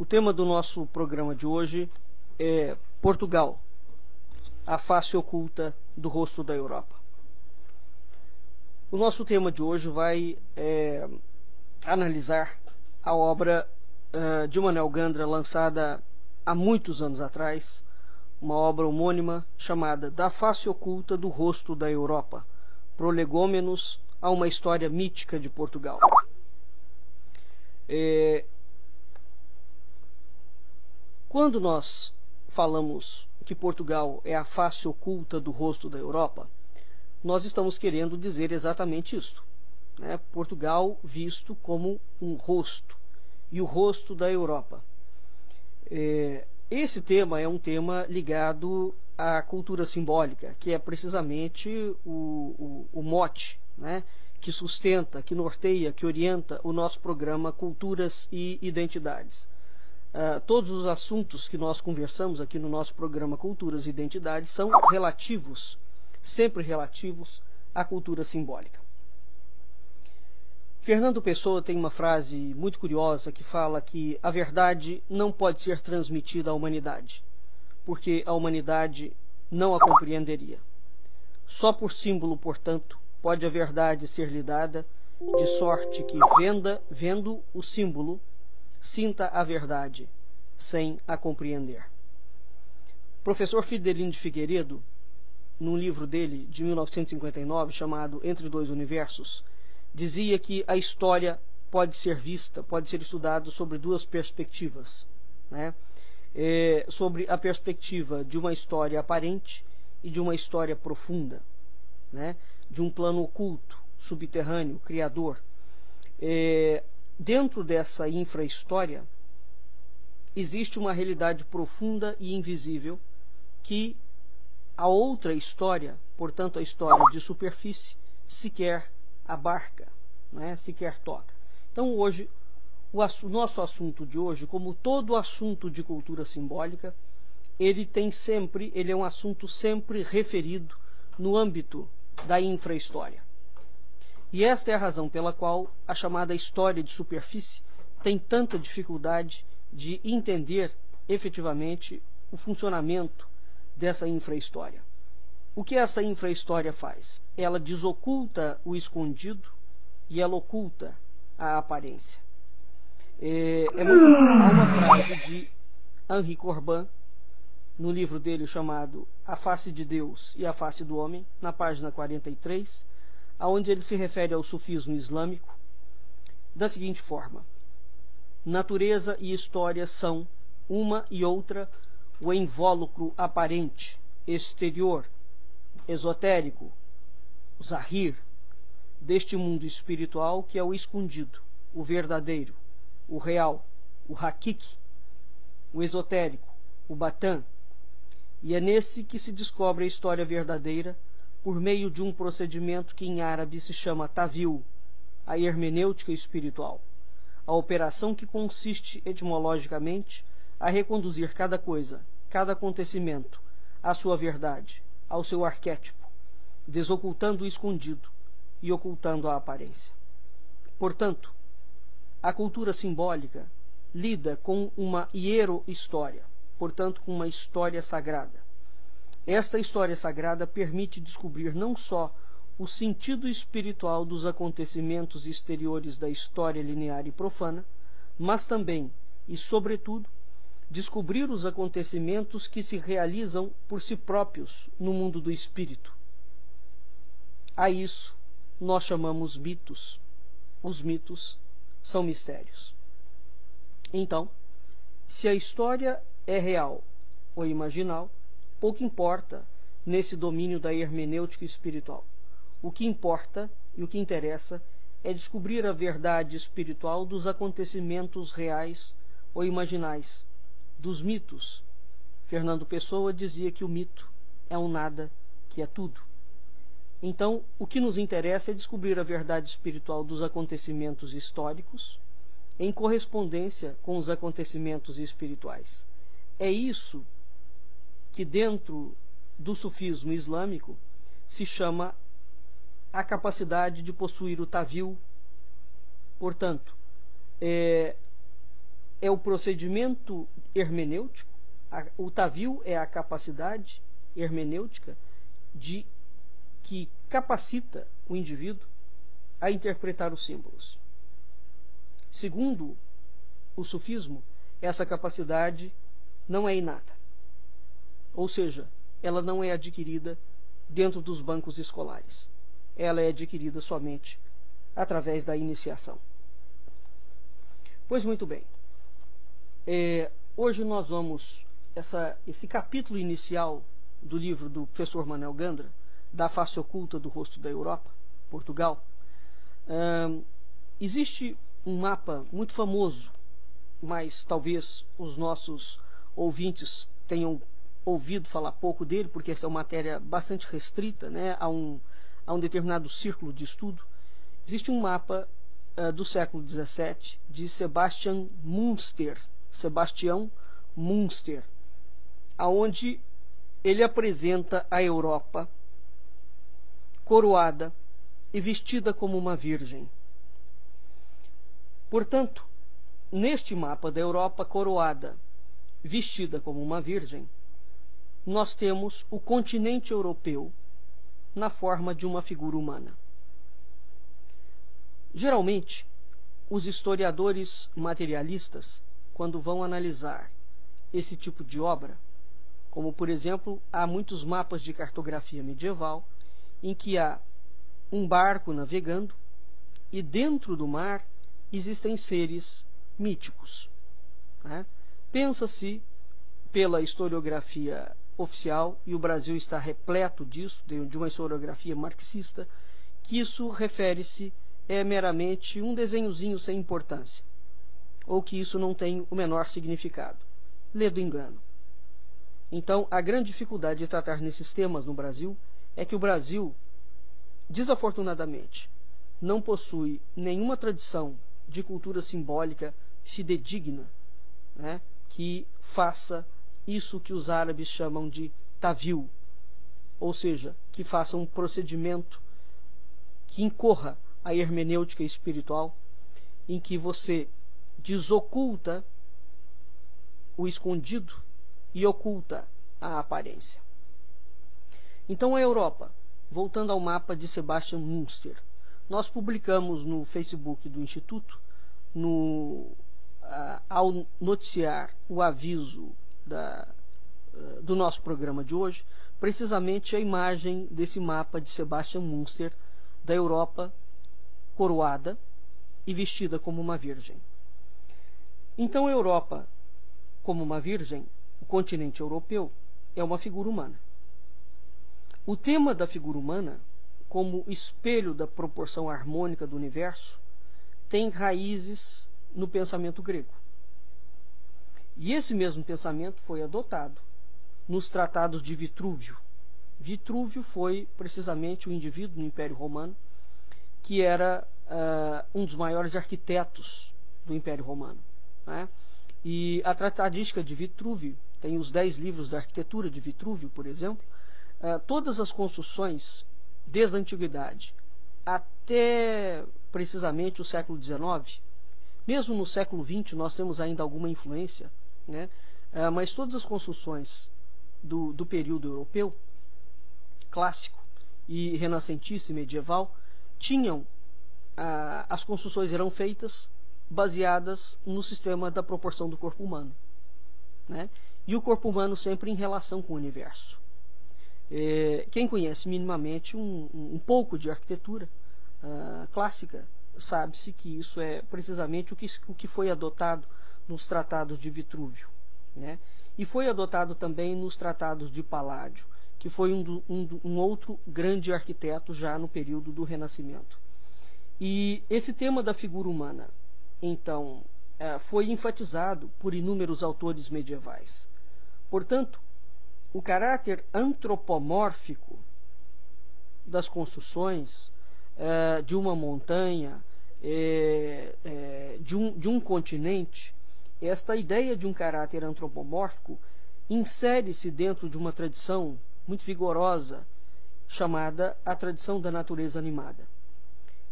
O tema do nosso programa de hoje é Portugal, a face oculta do rosto da Europa. O nosso tema de hoje vai analisar a obra de Manuel Gandra, lançada há muitos anos atrás, uma obra homônima chamada Da Face Oculta do Rosto da Europa, Prolegômenos a uma História Mítica de Portugal. Quando nós falamos que Portugal é a face oculta do rosto da Europa, nós estamos querendo dizer exatamente isto, né? Portugal visto como um rosto, e o rosto da Europa. Esse tema é um tema ligado à cultura simbólica, que é precisamente o mote, né, que sustenta, que norteia, que orienta o nosso programa Culturas e Identidades. Todos os assuntos que nós conversamos aqui no nosso programa Culturas e Identidades são relativos, sempre relativos, à cultura simbólica. Fernando Pessoa tem uma frase muito curiosa que fala que a verdade não pode ser transmitida à humanidade, porque a humanidade não a compreenderia. Só por símbolo, portanto, pode a verdade ser-lhe dada, de sorte que, vendo o símbolo, sinta a verdade, sem a compreender. O professor Fidelino de Figueiredo, num livro dele, de 1959, chamado Entre Dois Universos, dizia que a história pode ser vista, pode ser estudada sobre duas perspectivas, né? Sobre a perspectiva de uma história aparente e de uma história profunda, né? De um plano oculto, subterrâneo, criador. Dentro dessa infra-história existe uma realidade profunda e invisível que a outra história, portanto a história de superfície, sequer abarca, né? Sequer toca. Então hoje, o nosso assunto de hoje, como todo assunto de cultura simbólica, ele é um assunto sempre referido no âmbito da infra-história. E esta é a razão pela qual a chamada história de superfície tem tanta dificuldade de entender efetivamente o funcionamento dessa infra-história. O que essa infra-história faz? Ela desoculta o escondido e ela oculta a aparência. Há uma frase de Henri Corbin, no livro dele chamado A Face de Deus e a Face do Homem, na página 43, onde ele se refere ao sufismo islâmico da seguinte forma: natureza e história são, uma e outra, o invólucro aparente, exterior, esotérico, o zahir, deste mundo espiritual que é o escondido, o verdadeiro, o real, o hakik, o esotérico, o batan. E é nesse que se descobre a história verdadeira por meio de um procedimento que em árabe se chama tawil, a hermenêutica espiritual, a operação que consiste etimologicamente a reconduzir cada coisa, cada acontecimento, à sua verdade, ao seu arquétipo, desocultando o escondido e ocultando a aparência. Portanto, a cultura simbólica lida com uma hierohistória, portanto, com uma história sagrada. Esta história sagrada permite descobrir não só o sentido espiritual dos acontecimentos exteriores da história linear e profana, mas também, e sobretudo, descobrir os acontecimentos que se realizam por si próprios no mundo do espírito. A isso nós chamamos mitos. Os mitos são mistérios. Então, se a história é real ou imaginal, pouco importa nesse domínio da hermenêutica espiritual. O que importa e o que interessa é descobrir a verdade espiritual dos acontecimentos reais ou imaginais, dos mitos. Fernando Pessoa dizia que o mito é um nada que é tudo. Então, o que nos interessa é descobrir a verdade espiritual dos acontecimentos históricos em correspondência com os acontecimentos espirituais. É isso que dentro do sufismo islâmico se chama a capacidade de possuir o tawil. Portanto, é o procedimento hermenêutico, o tavil é a capacidade hermenêutica que capacita o indivíduo a interpretar os símbolos. Segundo o sufismo, essa capacidade não é inata, ou seja, ela não é adquirida dentro dos bancos escolares. Ela é adquirida somente através da iniciação. Pois muito bem. Hoje nós vamos, esse capítulo inicial do livro do professor Manuel Gandra, da face oculta do rosto da Europa, Portugal. Existe um mapa muito famoso, mas talvez os nossos ouvintes tenham ouvido falar pouco dele, porque essa é uma matéria bastante restrita, né, a um determinado círculo de estudo. Existe um mapa do século XVII de Sebastian Münster, aonde ele apresenta a Europa coroada e vestida como uma virgem. Portanto, neste mapa da Europa coroada, vestida como uma virgem, nós temos o continente europeu na forma de uma figura humana. Geralmente, os historiadores materialistas, quando vão analisar esse tipo de obra, como por exemplo, há muitos mapas de cartografia medieval em que há um barco navegando e dentro do mar existem seres míticos, né? Pensa-se, pela historiografia oficial, e o Brasil está repleto disso, de uma historiografia marxista, que isso refere-se meramente um desenhozinho sem importância, ou que isso não tem o menor significado. Lê do engano. Então, a grande dificuldade de tratar nesses temas no Brasil é que o Brasil, desafortunadamente, não possui nenhuma tradição de cultura simbólica fidedigna, né, que faça isso que os árabes chamam de tavil, ou seja, que faça um procedimento que incorra a hermenêutica espiritual, em que você desoculta o escondido e oculta a aparência. Então, a Europa, voltando ao mapa de Sebastian Münster, nós publicamos no Facebook do Instituto, ao noticiar o aviso do nosso programa de hoje, precisamente a imagem desse mapa de Sebastian Münster da Europa coroada e vestida como uma virgem. Então, a Europa, como uma virgem, o continente europeu, é uma figura humana. O tema da figura humana, como espelho da proporção harmônica do universo, tem raízes no pensamento grego. E esse mesmo pensamento foi adotado nos tratados de Vitrúvio. Vitrúvio foi precisamente o indivíduo no Império Romano que era um dos maiores arquitetos do Império Romano, né? E a tratadística de Vitrúvio, tem os 10 livros da arquitetura de Vitrúvio, por exemplo, todas as construções desde a antiguidade até precisamente o século XIX, mesmo no século XX nós temos ainda alguma influência, né? Mas todas as construções do período europeu, clássico e renascentista e medieval, tinham, as construções eram feitas baseadas no sistema da proporção do corpo humano, né? E o corpo humano sempre em relação com o universo. Quem conhece minimamente um pouco de arquitetura clássica, sabe-se que isso é precisamente o que foi adotado nos tratados de Vitrúvio, né? E foi adotado também nos tratados de Paládio, que foi um outro grande arquiteto já no período do Renascimento. E esse tema da figura humana, então, foi enfatizado por inúmeros autores medievais. Portanto, o caráter antropomórfico das construções, de uma montanha, de um continente, esta ideia de um caráter antropomórfico insere-se dentro de uma tradição muito vigorosa, chamada a tradição da natureza animada.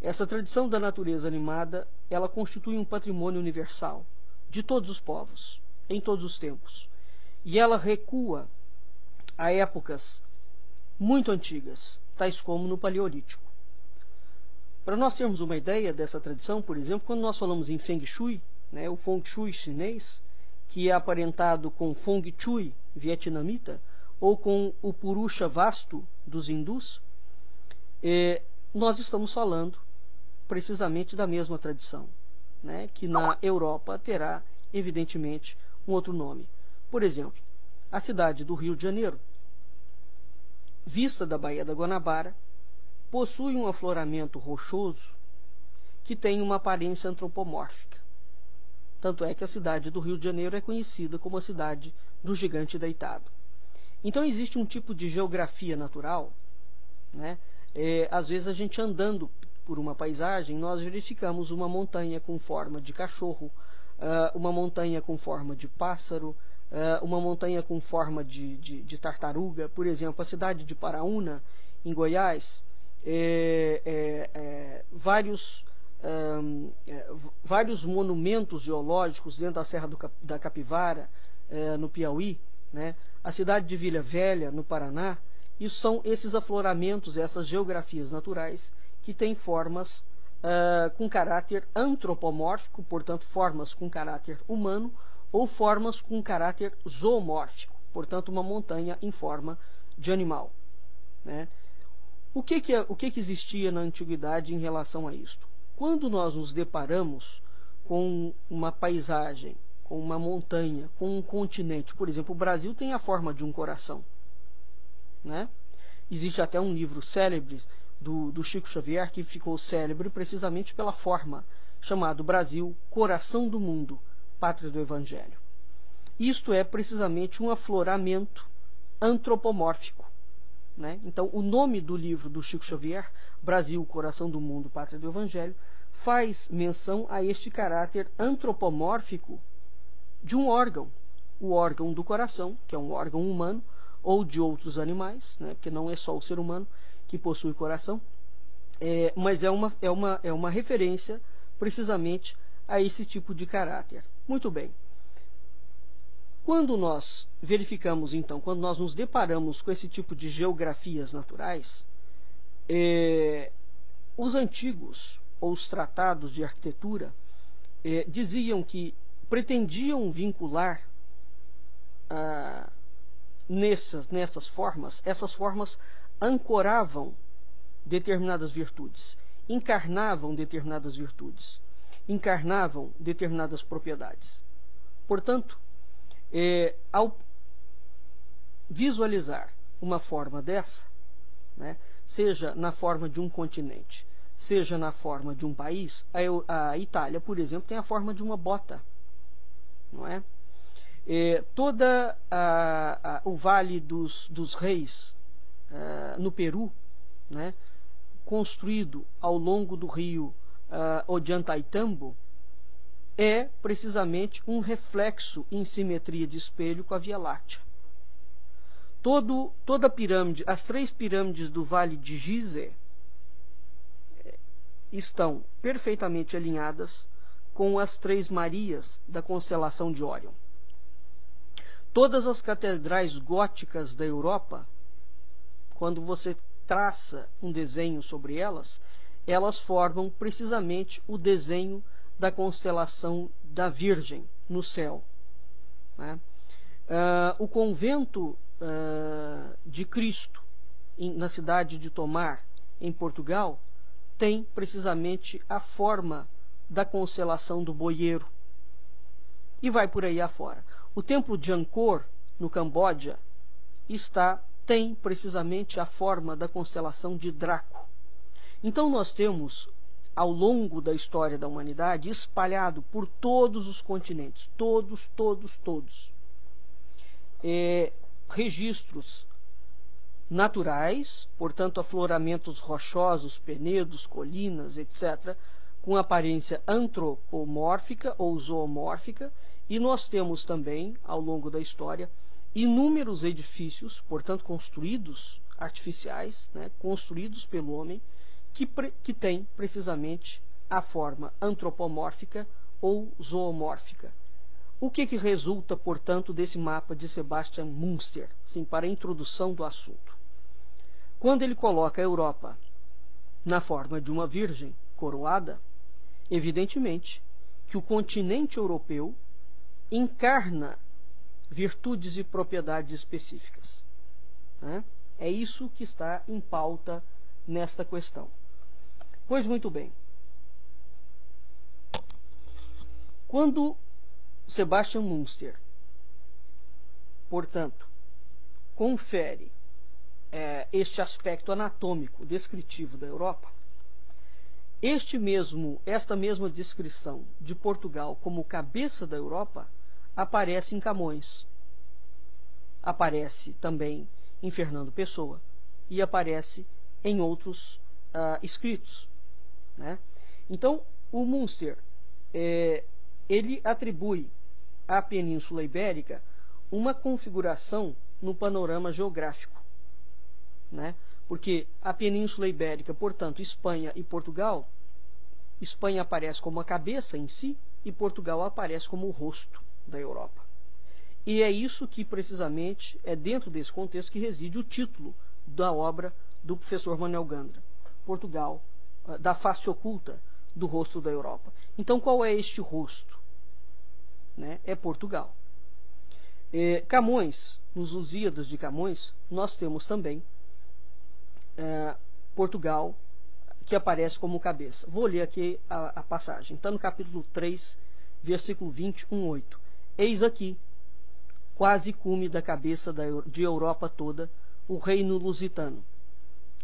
Essa tradição da natureza animada, ela constitui um patrimônio universal, de todos os povos, em todos os tempos. E ela recua a épocas muito antigas, tais como no Paleolítico. Para nós termos uma ideia dessa tradição, por exemplo, quando nós falamos em Feng Shui, né, o Feng Shui chinês, que é aparentado com Feng Shui vietnamita, ou com o Purusha Vastu dos hindus, nós estamos falando precisamente da mesma tradição, né, que na Europa terá, evidentemente, um outro nome. Por exemplo, a cidade do Rio de Janeiro, vista da Baía da Guanabara, possui um afloramento rochoso que tem uma aparência antropomórfica. Tanto é que a cidade do Rio de Janeiro é conhecida como a cidade do gigante deitado. Então existe um tipo de geografia natural, né? Às vezes a gente andando por uma paisagem, nós verificamos uma montanha com forma de cachorro, uma montanha com forma de pássaro, uma montanha com forma de tartaruga. Por exemplo, a cidade de Paraúna, em Goiás, vários monumentos geológicos dentro da Serra da Capivara, no Piauí, né? A cidade de Vila Velha, no Paraná. Isso são esses afloramentos, essas geografias naturais que têm formas com caráter antropomórfico, portanto, formas com caráter humano, ou formas com caráter zoomórfico, portanto, uma montanha em forma de animal, né? O que existia na antiguidade em relação a isto? Quando nós nos deparamos com uma paisagem, com uma montanha, com um continente, por exemplo, o Brasil tem a forma de um coração, né? Existe até um livro célebre do Chico Xavier que ficou célebre precisamente pela forma, chamado Brasil, Coração do Mundo, Pátria do Evangelho. Isto é precisamente um afloramento antropomórfico, né? Então, o nome do livro do Chico Xavier, Brasil, Coração do Mundo, Pátria do Evangelho, faz menção a este caráter antropomórfico de um órgão, o órgão do coração, que é um órgão humano, ou de outros animais, né? Porque não é só o ser humano que possui coração, mas é uma referência precisamente a esse tipo de caráter. Muito bem. Quando nós verificamos, então, quando nós nos deparamos com esse tipo de geografias naturais, os antigos, ou os tratados de arquitetura, diziam que pretendiam vincular nessas formas, essas formas ancoravam determinadas virtudes, encarnavam determinadas virtudes, encarnavam determinadas propriedades. Portanto, ao visualizar uma forma dessa, né, seja na forma de um continente, seja na forma de um país, a Itália, por exemplo, tem a forma de uma bota, não é? O Vale dos Reis, no Peru, né, construído ao longo do rio Ollantaytambo, é precisamente um reflexo em simetria de espelho com a Via Láctea. Toda a pirâmide, as 3 pirâmides do Vale de Gizeh estão perfeitamente alinhadas com as 3 Marias da constelação de Órion. Todas as catedrais góticas da Europa, quando você traça um desenho sobre elas, elas formam precisamente o desenho da constelação da Virgem no céu, né? O convento de Cristo, na cidade de Tomar, em Portugal, tem precisamente a forma da constelação do boieiro. E vai por aí afora. O templo de Angkor, no Camboja, tem precisamente a forma da constelação de Draco. Então nós temos, ao longo da história da humanidade, espalhado por todos os continentes, todos, registros naturais, portanto afloramentos rochosos, penedos, colinas, etc., com aparência antropomórfica ou zoomórfica, e nós temos também, ao longo da história, inúmeros edifícios, portanto construídos, artificiais, né, construídos pelo homem, que têm precisamente a forma antropomórfica ou zoomórfica. O que resulta, portanto, desse mapa de Sebastian Münster, sim, para a introdução do assunto? Quando ele coloca a Europa na forma de uma virgem coroada, evidentemente que o continente europeu encarna virtudes e propriedades específicas, né? É isso que está em pauta nesta questão. Pois muito bem. Quando Sebastian Münster, portanto, confere este aspecto anatômico descritivo da Europa, esta mesma descrição de Portugal como cabeça da Europa aparece em Camões, aparece também em Fernando Pessoa e aparece em outros escritos, né? Então, o Münster ele atribui à Península Ibérica uma configuração no panorama geográfico, né? Porque a Península Ibérica, portanto, Espanha e Portugal, Espanha aparece como a cabeça em si e Portugal aparece como o rosto da Europa. E é isso que, precisamente, é dentro desse contexto que reside o título da obra do professor Manuel Gandra, Portugal, da face oculta do rosto da Europa. Então, qual é este rosto? Né? É Portugal. Camões, nos Lusíadas de Camões, nós temos também Portugal, que aparece como cabeça. Vou ler aqui a passagem. Está no capítulo 3, versículo 21:8. Eis aqui, quase cume da cabeça de Europa toda, o reino lusitano,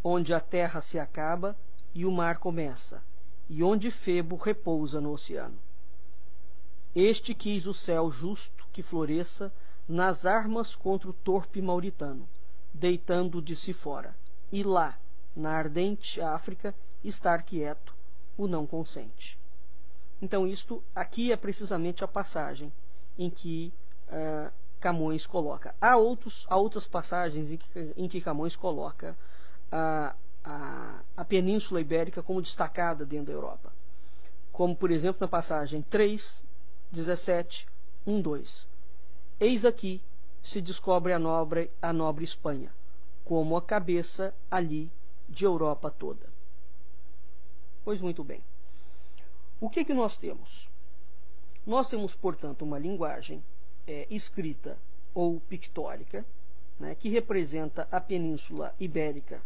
onde a terra se acaba e o mar começa, e onde Febo repousa no oceano. Este quis o céu justo que floresça nas armas contra o torpe mauritano, deitando de si fora, e lá, na ardente África, estar quieto, o não consente. Então, isto aqui é precisamente a passagem em que Camões coloca. Há outras passagens em que Camões coloca a Península Ibérica como destacada dentro da Europa. Como, por exemplo, na passagem 3, 17, 1, 2. Eis aqui se descobre a nobre Espanha, como a cabeça ali de Europa toda. Pois muito bem. O que nós temos? Nós temos, portanto, uma linguagem escrita ou pictórica, né, que representa a Península Ibérica,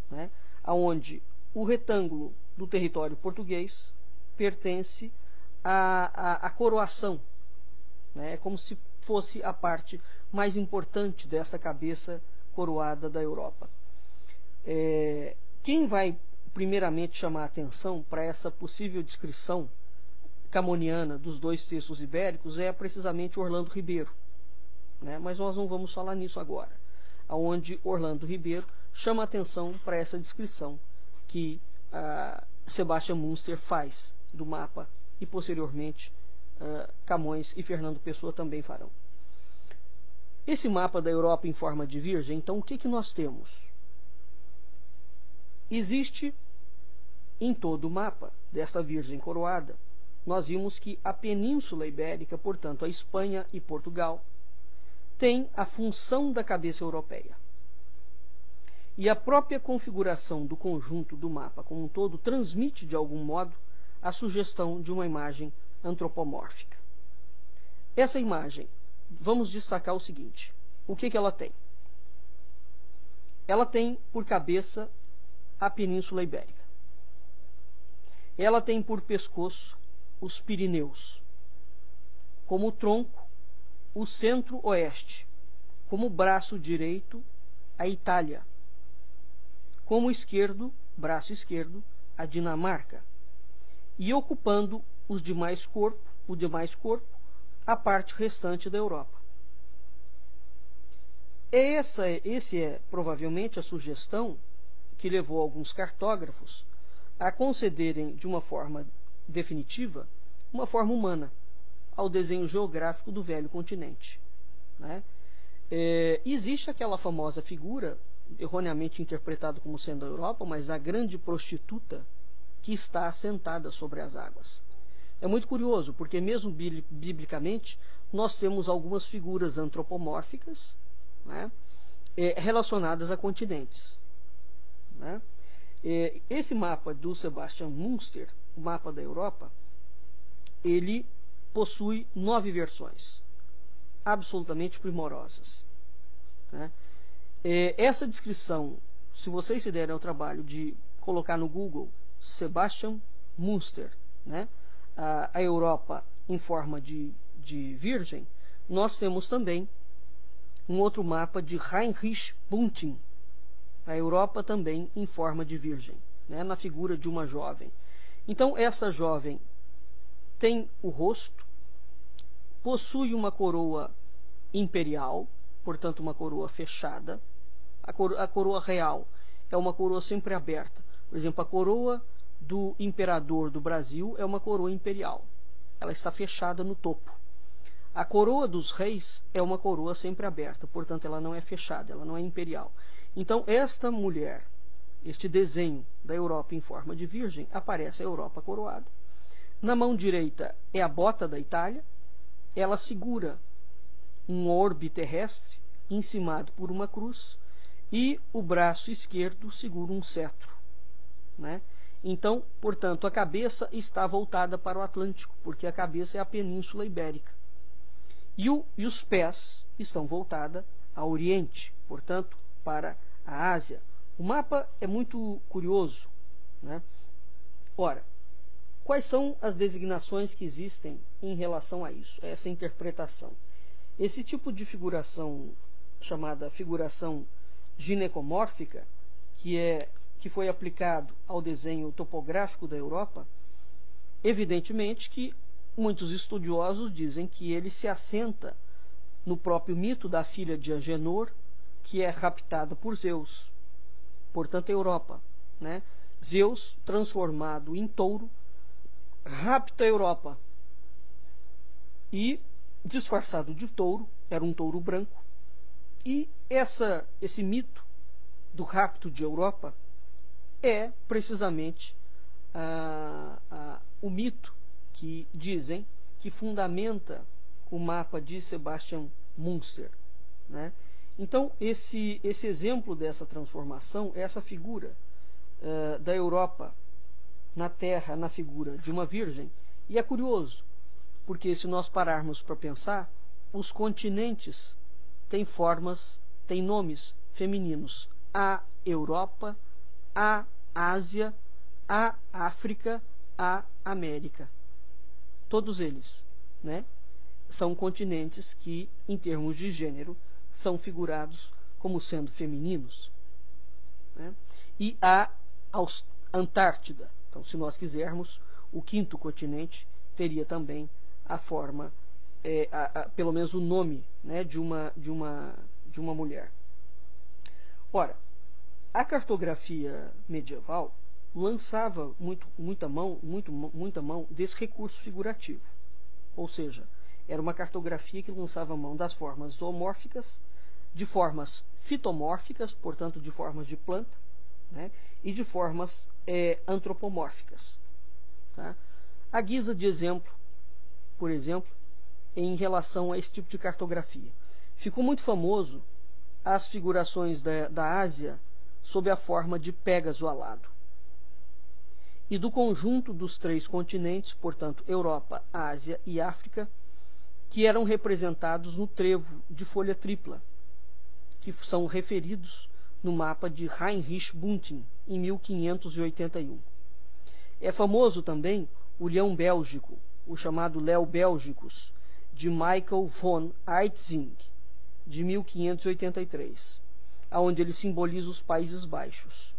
né, onde o retângulo do território português pertence à coroação, né, como se fosse a parte mais importante dessa cabeça coroada da Europa. Quem vai primeiramente chamar a atenção para essa possível descrição camoniana dos dois textos ibéricos é precisamente Orlando Ribeiro, né? Mas nós não vamos falar nisso agora, onde Orlando Ribeiro chama a atenção para essa descrição que Sebastian Münster faz do mapa e posteriormente Camões e Fernando Pessoa também farão. Esse mapa da Europa em forma de virgem, então o que nós temos? Existe em todo o mapa desta virgem coroada, nós vimos que a Península Ibérica, portanto a Espanha e Portugal, tem a função da cabeça europeia. E a própria configuração do conjunto do mapa como um todo transmite, de algum modo, a sugestão de uma imagem antropomórfica. Essa imagem, vamos destacar o seguinte: o que ela tem? Ela tem por cabeça a Península Ibérica. Ela tem por pescoço os Pirineus, como tronco o centro-oeste, como braço direito a Itália, como braço esquerdo a Dinamarca, e ocupando o demais corpo, a parte restante da Europa. Esse é provavelmente a sugestão que levou alguns cartógrafos a concederem de uma forma definitiva uma forma humana ao desenho geográfico do velho continente, né? Existe aquela famosa figura, erroneamente interpretada como sendo a Europa, mas a grande prostituta que está assentada sobre as águas. É muito curioso, porque mesmo biblicamente nós temos algumas figuras antropomórficas, né, relacionadas a continentes, né? Esse mapa do Sebastian Münster, o mapa da Europa, ele possui 9 versões, absolutamente primorosas, né? Essa descrição, se vocês se derem ao trabalho de colocar no Google Sebastian Münster, né, a Europa em forma de virgem, nós temos também um outro mapa de Heinrich Bunting, a Europa também em forma de virgem, né, na figura de uma jovem. Então, esta jovem tem o rosto, possui uma coroa imperial, portanto, uma coroa fechada. A coroa real é uma coroa sempre aberta. Por exemplo, a coroa do imperador do Brasil é uma coroa imperial. Ela está fechada no topo. A coroa dos reis é uma coroa sempre aberta, portanto, ela não é fechada, ela não é imperial. Então, esta mulher, este desenho da Europa em forma de virgem, aparece a Europa coroada. Na mão direita é a bota da Itália, ela segura um orbe terrestre encimado por uma cruz e o braço esquerdo segura um cetro, né? Então, portanto, a cabeça está voltada para o Atlântico, porque a cabeça é a Península Ibérica. E os pés estão voltados ao Oriente, portanto, para a Ásia. O mapa é muito curioso, né? Ora, quais são as designações que existem em relação a isso, a essa interpretação? Esse tipo de figuração, chamada figuração ginecomórfica, que foi aplicado ao desenho topográfico da Europa, evidentemente que muitos estudiosos dizem que ele se assenta no próprio mito da filha de Agenor, que é raptada por Zeus, portanto a Europa, né? Zeus, transformado em touro, rapta a Europa e, disfarçado de touro, era um touro branco, e esse mito do rapto de Europa é precisamente o mito que dizem que fundamenta o mapa de Sebastian Münster, né? Então, esse exemplo dessa transformação, essa figura da Europa na Terra, na figura de uma virgem, e é curioso, porque se nós pararmos para pensar, os continentes têm têm nomes femininos. A Europa, a Ásia, a África, a América. Todos eles, né, são continentes que, em termos de gênero, são figurados como sendo femininos, né? E a Antártida. Então, se nós quisermos, o quinto continente teria também a forma, pelo menos o nome, né, de uma mulher. Ora, a cartografia medieval lançava muita mão desse recurso figurativo. Ou seja, era uma cartografia que lançava mão das formas zoomórficas, de formas fitomórficas, portanto de formas de planta, né, e de formas antropomórficas. Tá? A guisa de exemplo, por exemplo, em relação a esse tipo de cartografia, ficou muito famoso as figurações da Ásia sob a forma de Pégaso alado. E do conjunto dos 3 continentes, portanto, Europa, Ásia e África, que eram representados no trevo de folha tripla, que são referidos no mapa de Heinrich Bunting, em 1581. É famoso também o leão bélgico, o chamado Léo Bélgicos, de Michael von Eitzing, de 1583, onde ele simboliza os Países Baixos.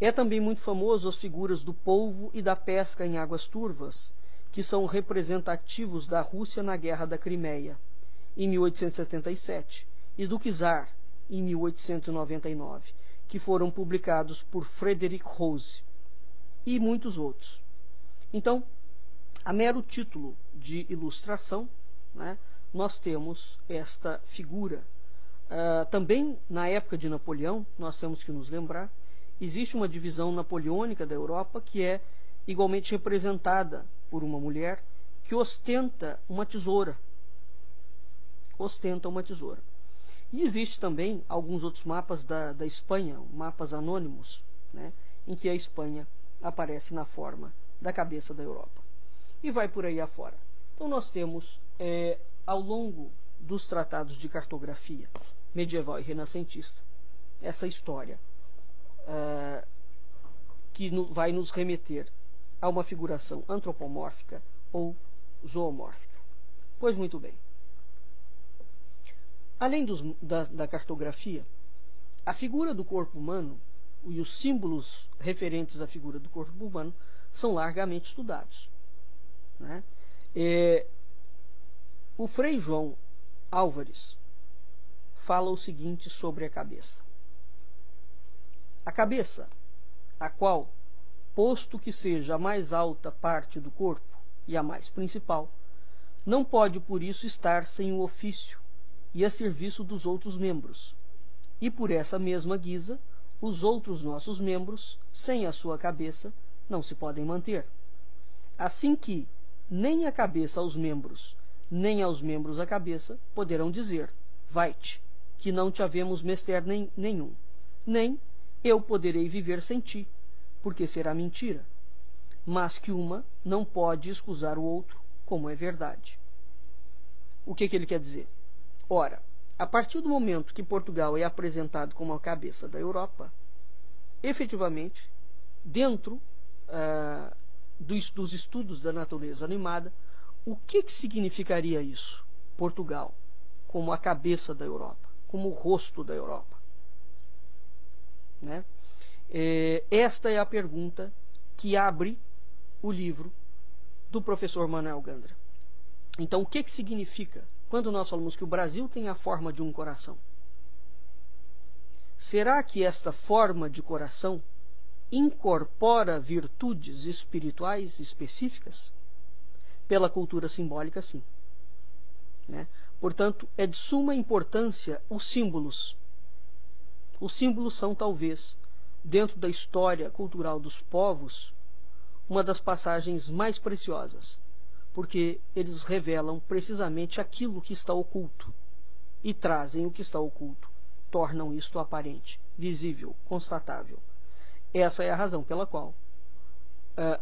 É também muito famoso as figuras do polvo e da pesca em águas turvas, que são representativos da Rússia na Guerra da Crimeia, em 1877, e do Czar, em 1899, que foram publicados por Frederick Rose, e muitos outros. Então, a mero título de ilustração, né, nós temos esta figura. Também, na época de Napoleão, nós temos que nos lembrar, existe uma divisão napoleônica da Europa que é igualmente representada por uma mulher que ostenta uma tesoura. Ostenta uma tesoura. E existe também alguns outros mapas da Espanha, mapas anônimos, né, em que a Espanha aparece na forma da cabeça da Europa. E vai por aí afora. Então nós temos, ao longo dos tratados de cartografia medieval e renascentista, essa história que vai nos remeter a uma figuração antropomórfica ou zoomórfica. Pois muito bem. Além da cartografia, a figura do corpo humano e os símbolos referentes à figura do corpo humano são largamente estudados, né? O Frei João Álvares fala o seguinte sobre a cabeça. A cabeça, a qual, posto que seja a mais alta parte do corpo e a mais principal, não pode por isso estar sem o ofício e a serviço dos outros membros, e por essa mesma guisa, os outros nossos membros, sem a sua cabeça, não se podem manter. Assim que nem a cabeça aos membros, nem aos membros a cabeça, poderão dizer, vai-te, que não te havemos menester nenhum, nem eu poderei viver sem ti, porque será mentira, mas que uma não pode escusar o outro, como é verdade. O que ele quer dizer? Ora, a partir do momento que Portugal é apresentado como a cabeça da Europa, efetivamente, dentro dos estudos da natureza animada, o que significaria isso? Portugal, como a cabeça da Europa, como o rosto da Europa, né? Esta é a pergunta que abre o livro do professor Manuel Gandra. Então, o que significa quando nós falamos que o Brasil tem a forma de um coração? Será que esta forma de coração incorpora virtudes espirituais específicas? Pela cultura simbólica, sim, né? Portanto, é de suma importância os símbolos. Os símbolos são, talvez, dentro da história cultural dos povos, uma das passagens mais preciosas, porque eles revelam precisamente aquilo que está oculto e trazem o que está oculto, tornam isto aparente, visível, constatável. Essa é a razão pela qual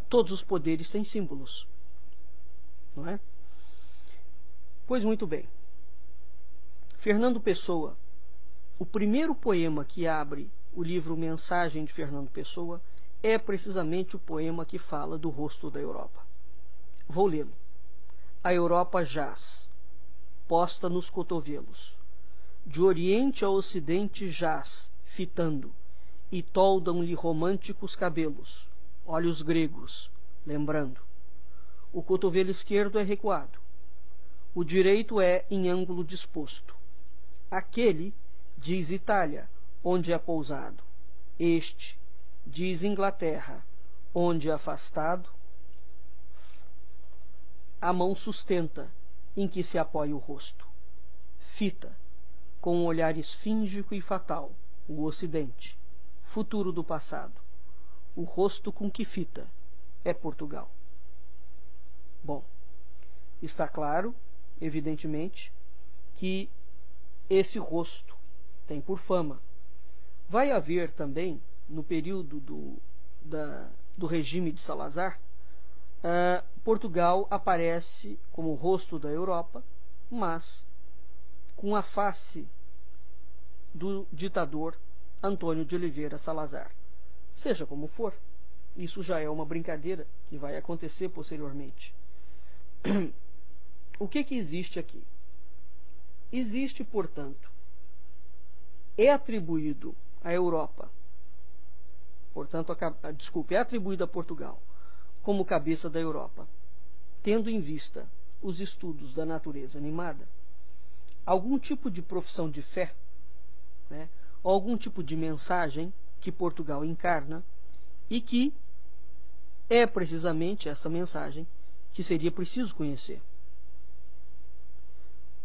todos os poderes têm símbolos, não é? Pois muito bem. Fernando Pessoa, o primeiro poema que abre o livro Mensagem de Fernando Pessoa é precisamente o poema que fala do rosto da Europa. Vou lê-lo. A Europa jaz, posta nos cotovelos. De oriente a ocidente jaz, fitando, e toldam-lhe românticos cabelos, olhos gregos, lembrando. O cotovelo esquerdo é recuado, o direito é em ângulo disposto. Aquele diz Itália, onde é pousado. Este diz Inglaterra, onde é afastado. A mão sustenta, em que se apoia o rosto. Fita, com um olhar esfíngico e fatal, o ocidente, futuro do passado. O rosto com que fita é Portugal. Bom, está claro, evidentemente, que esse rosto tem por fama. Vai haver também, no período do regime de Salazar, Portugal aparece como o rosto da Europa, mas com a face do ditador Antônio de Oliveira Salazar. Seja como for, isso já é uma brincadeira que vai acontecer posteriormente. O que existe aqui? Existe, portanto, é atribuído à Europa, portanto, é atribuído a Portugal como cabeça da Europa, tendo em vista os estudos da natureza animada, algum tipo de profissão de fé, né, ou algum tipo de mensagem que Portugal encarna e que é precisamente esta mensagem que seria preciso conhecer.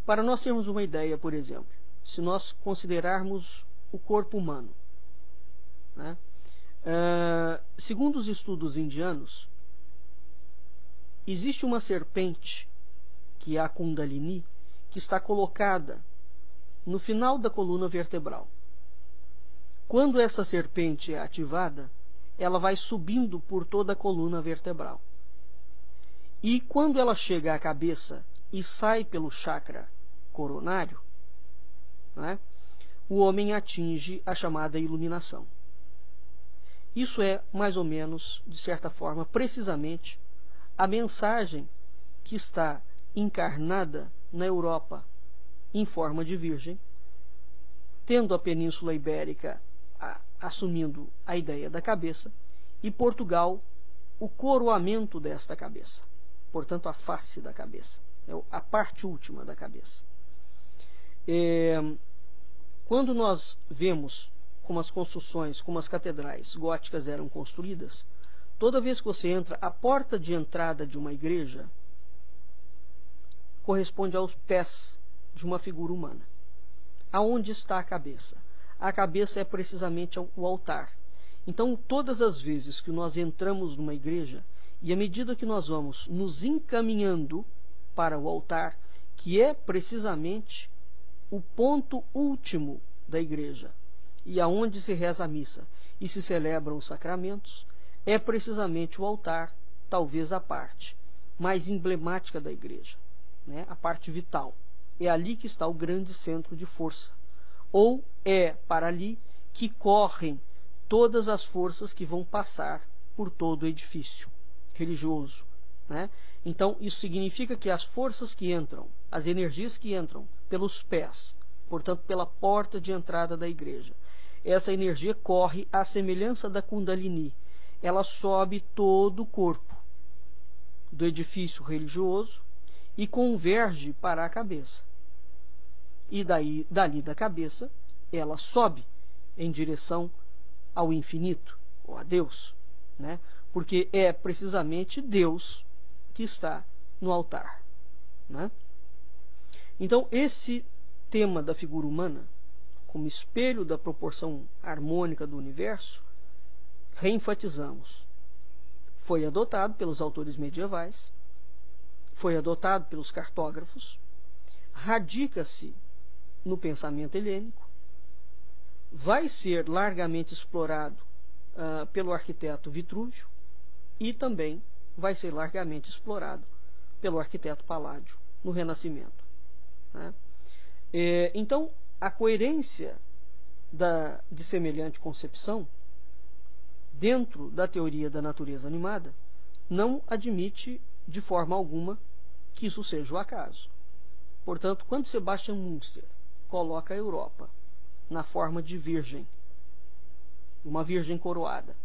Para nós termos uma ideia, por exemplo, se nós considerarmos o corpo humano, né, segundo os estudos indianos, existe uma serpente, que é a Kundalini, que está colocada no final da coluna vertebral. Quando essa serpente é ativada, ela vai subindo por toda a coluna vertebral. E quando ela chega à cabeça e sai pelo chakra coronário, né, o homem atinge a chamada iluminação. Isso é, mais ou menos, de certa forma, precisamente, a mensagem que está encarnada na Europa em forma de virgem, tendo a Península Ibérica assumindo a ideia da cabeça, e Portugal o coroamento desta cabeça, portanto a face da cabeça, a parte última da cabeça. Quando nós vemos como as construções, como as catedrais góticas eram construídas, toda vez que você entra, a porta de entrada de uma igreja corresponde aos pés de uma figura humana. Aonde está a cabeça? A cabeça é precisamente o altar. Então, todas as vezes que nós entramos numa igreja, e à medida que nós vamos nos encaminhando para o altar, que é precisamente o ponto último da igreja, e aonde se reza a missa e se celebram os sacramentos, é precisamente o altar, talvez a parte mais emblemática da igreja, né? A parte vital. É ali que está o grande centro de força. Ou é para ali que correm todas as forças que vão passar por todo o edifício religioso, né? Então, isso significa que as forças que entram, as energias que entram pelos pés, portanto, pela porta de entrada da igreja, essa energia corre à semelhança da Kundalini. Ela sobe todo o corpo do edifício religioso e converge para a cabeça. E dali da cabeça, ela sobe em direção ao infinito, ou a Deus, né? Porque é precisamente Deus que está no altar, né? Então, esse tema da figura humana, como espelho da proporção harmônica do universo, reenfatizamos. Foi adotado pelos autores medievais, foi adotado pelos cartógrafos, radica-se no pensamento helênico, vai ser largamente explorado pelo arquiteto Vitrúvio e também vai ser largamente explorado pelo arquiteto Palladio no Renascimento, né? Então, a coerência de semelhante concepção dentro da teoria da natureza animada não admite de forma alguma que isso seja o acaso. Portanto, quando Sebastian Münster coloca a Europa na forma de virgem, uma virgem coroada,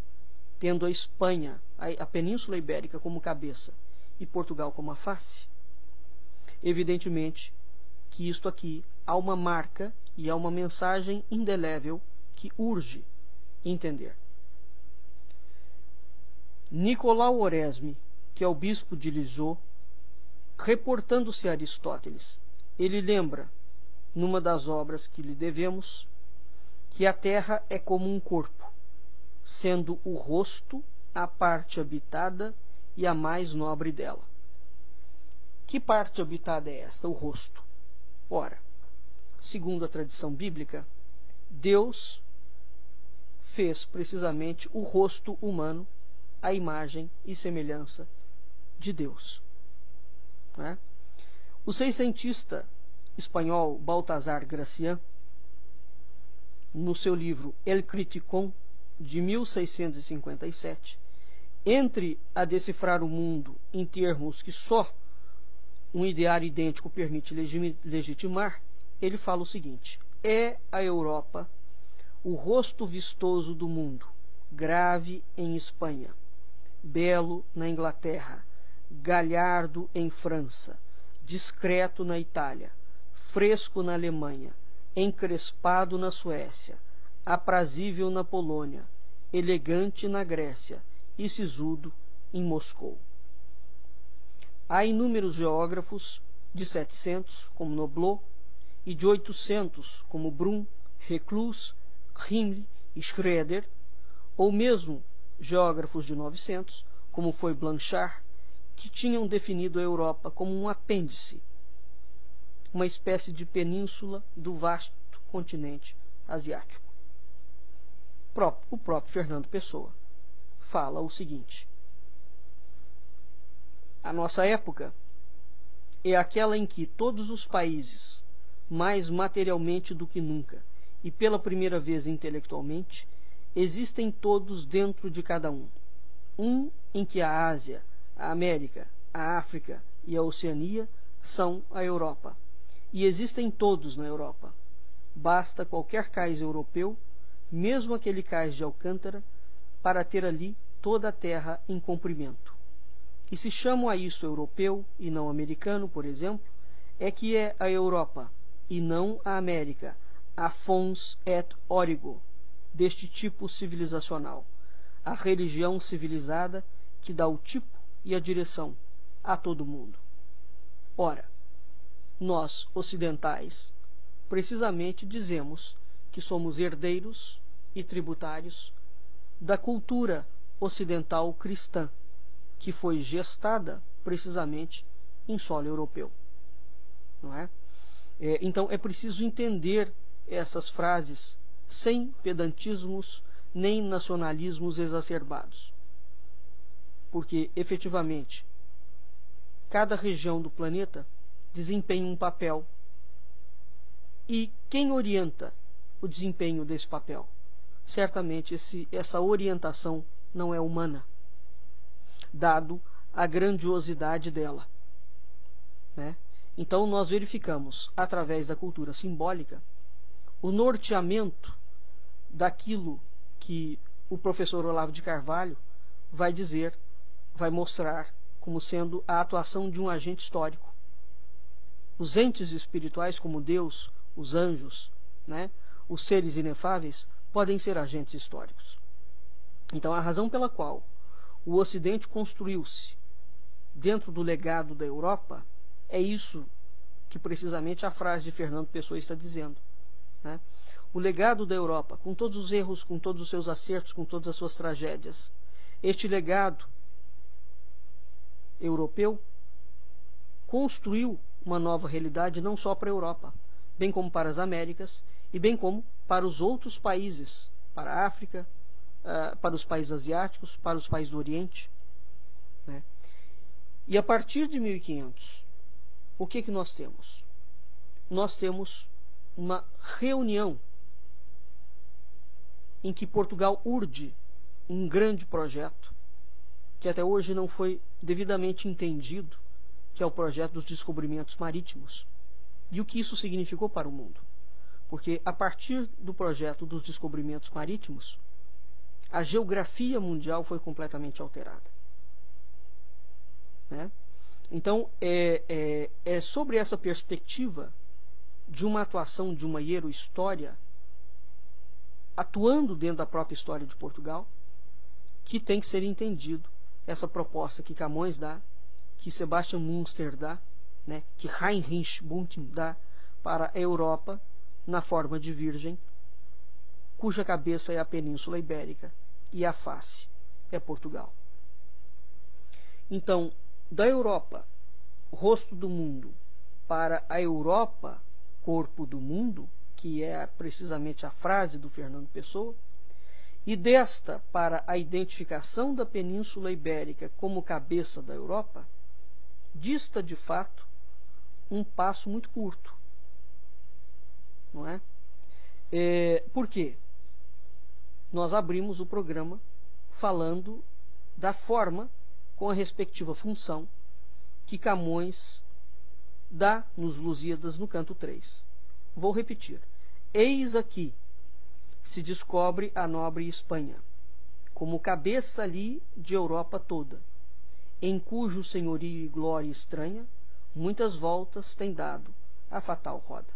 tendo a Espanha, a Península Ibérica como cabeça e Portugal como a face, evidentemente que isto aqui há uma marca e há uma mensagem indelével que urge entender. Nicolau Oresme, que é o bispo de Lisieux, reportando-se a Aristóteles, ele lembra, numa das obras que lhe devemos, que a terra é como um corpo, sendo o rosto a parte habitada e a mais nobre dela. Que parte habitada é esta? O rosto. Ora, segundo a tradição bíblica, Deus fez precisamente o rosto humano à imagem e semelhança de Deus, né? O seiscentista espanhol Baltasar Gracián, no seu livro El Criticón, de 1657, entre a decifrar o mundo em termos que só um ideário idêntico permite legitimar, ele fala o seguinte: é a Europa o rosto vistoso do mundo, grave em Espanha, belo na Inglaterra, galhardo em França, discreto na Itália, fresco na Alemanha, encrespado na Suécia, aprazível na Polônia, elegante na Grécia e sisudo em Moscou. Há inúmeros geógrafos de 700, como Noblet, e de 800, como Brun, Reclus, Rimley e Schroeder, ou mesmo geógrafos de 900, como foi Blanchard, que tinham definido a Europa como um apêndice, uma espécie de península do vasto continente asiático. O próprio Fernando Pessoa fala o seguinte: a nossa época é aquela em que todos os países, mais materialmente do que nunca, e pela primeira vez intelectualmente, existem todos dentro de cada um. Um em que a Ásia, a América, a África e a Oceania são a Europa. E existem todos na Europa. Basta qualquer cais europeu, mesmo aquele cais de Alcântara, para ter ali toda a terra em comprimento. E se chamam a isso europeu e não americano, por exemplo, é que é a Europa, e não a América, a fons et origo, deste tipo civilizacional, a religião civilizada que dá o tipo e a direção a todo mundo. Ora, nós, ocidentais, precisamente dizemos que somos herdeiros e tributários da cultura ocidental cristã, que foi gestada precisamente em solo europeu. Não é? Então é preciso entender essas frases sem pedantismos nem nacionalismos exacerbados, porque efetivamente cada região do planeta desempenha um papel, e quem orienta o desempenho desse papel? Certamente essa orientação não é humana, dado a grandiosidade dela, né? Então nós verificamos, através da cultura simbólica, o norteamento daquilo que o professor Olavo de Carvalho vai dizer, vai mostrar como sendo a atuação de um agente histórico. Os entes espirituais, como Deus, os anjos, né, os seres inefáveis, podem ser agentes históricos. Então, a razão pela qual o Ocidente construiu-se dentro do legado da Europa é isso que precisamente a frase de Fernando Pessoa está dizendo, né? O legado da Europa, com todos os erros, com todos os seus acertos, com todas as suas tragédias, este legado europeu construiu uma nova realidade não só para a Europa, bem como para as Américas e bem como para os outros países, para a África, para os países asiáticos, para os países do Oriente, né? E a partir de 1500, o que nós temos? Nós temos uma reunião em que Portugal urde um grande projeto que até hoje não foi devidamente entendido, que é o projeto dos descobrimentos marítimos. E o que isso significou para o mundo? Porque a partir do projeto dos descobrimentos marítimos, a geografia mundial foi completamente alterada, né? Então, é sobre essa perspectiva de uma atuação de uma hierohistória atuando dentro da própria história de Portugal que tem que ser entendido essa proposta que Camões dá, que Sebastian Münster dá, né, que Heinrich Bunting dá para a Europa na forma de virgem, cuja cabeça é a Península Ibérica e a face é Portugal. Então, da Europa, rosto do mundo, para a Europa, corpo do mundo, que é precisamente a frase do Fernando Pessoa, e desta para a identificação da Península Ibérica como cabeça da Europa, dista de fato um passo muito curto, não é? Por quê? Nós abrimos o programa falando da forma com a respectiva função que Camões dá nos Lusíadas no canto 3. Vou repetir. Eis aqui se descobre a nobre Espanha, como cabeça ali de Europa toda, em cujo senhorio e glória estranha muitas voltas tem dado a fatal roda.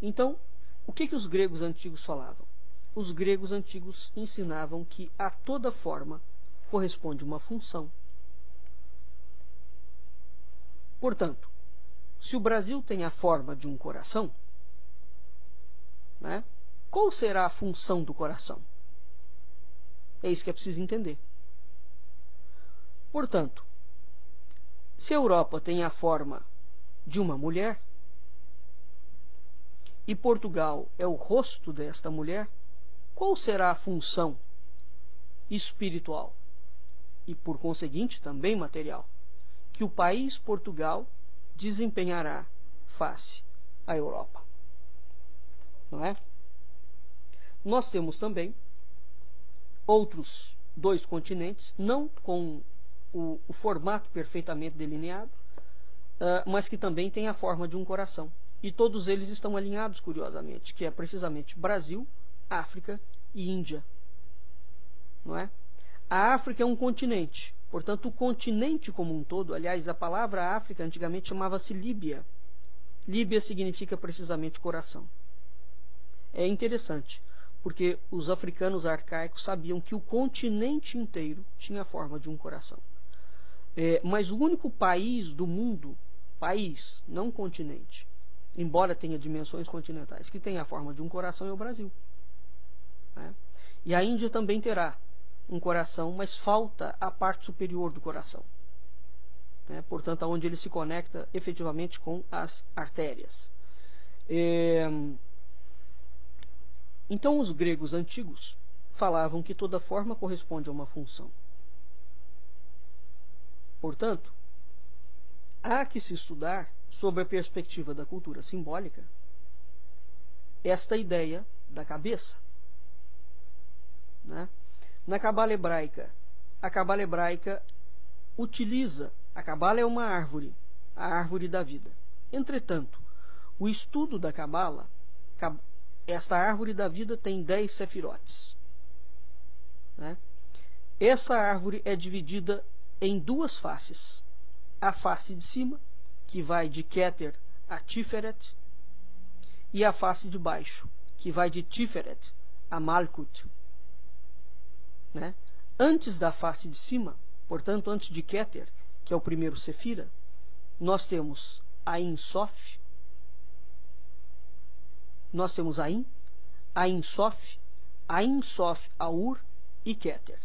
Então, o que os gregos antigos falavam? Os gregos antigos ensinavam que a toda forma corresponde uma função. Portanto, se o Brasil tem a forma de um coração, né, qual será a função do coração? É isso que é preciso entender. Portanto, se a Europa tem a forma de uma mulher, e Portugal é o rosto desta mulher, qual será a função espiritual e, por conseguinte, também material que o país Portugal desempenhará face à Europa? Não é? Nós temos também outros dois continentes, não com o formato perfeitamente delineado, mas que também têm a forma de um coração. E todos eles estão alinhados, curiosamente, que é precisamente Brasil, África e Índia. Não é? A África é um continente, portanto, o continente como um todo, aliás, a palavra África antigamente chamava-se Líbia. Líbia significa precisamente coração. É interessante, porque os africanos arcaicos sabiam que o continente inteiro tinha a forma de um coração. Mas o único país do mundo, país, não continente, embora tenha dimensões continentais, que tem a forma de um coração é o Brasil. Né? E a Índia também terá um coração, mas falta a parte superior do coração. Né? Portanto, onde ele se conecta efetivamente com as artérias. Então, os gregos antigos falavam que toda forma corresponde a uma função. Portanto, há que se estudar, sob a perspectiva da cultura simbólica, esta ideia da cabeça. Né? Na Cabala hebraica, a Cabala hebraica utiliza, a Cabala é uma árvore, a árvore da vida. Entretanto, o estudo da Cabala, esta árvore da vida tem 10 sefirotes. Né? Essa árvore é dividida em duas faces. A face de cima, que vai de Keter a Tiferet, e a face de baixo, que vai de Tiferet a Malkut. Né? Antes da face de cima, portanto, antes de Keter, que é o primeiro Sefira, nós temos Ain Sof, nós temos Ain Sof, Aur e Keter.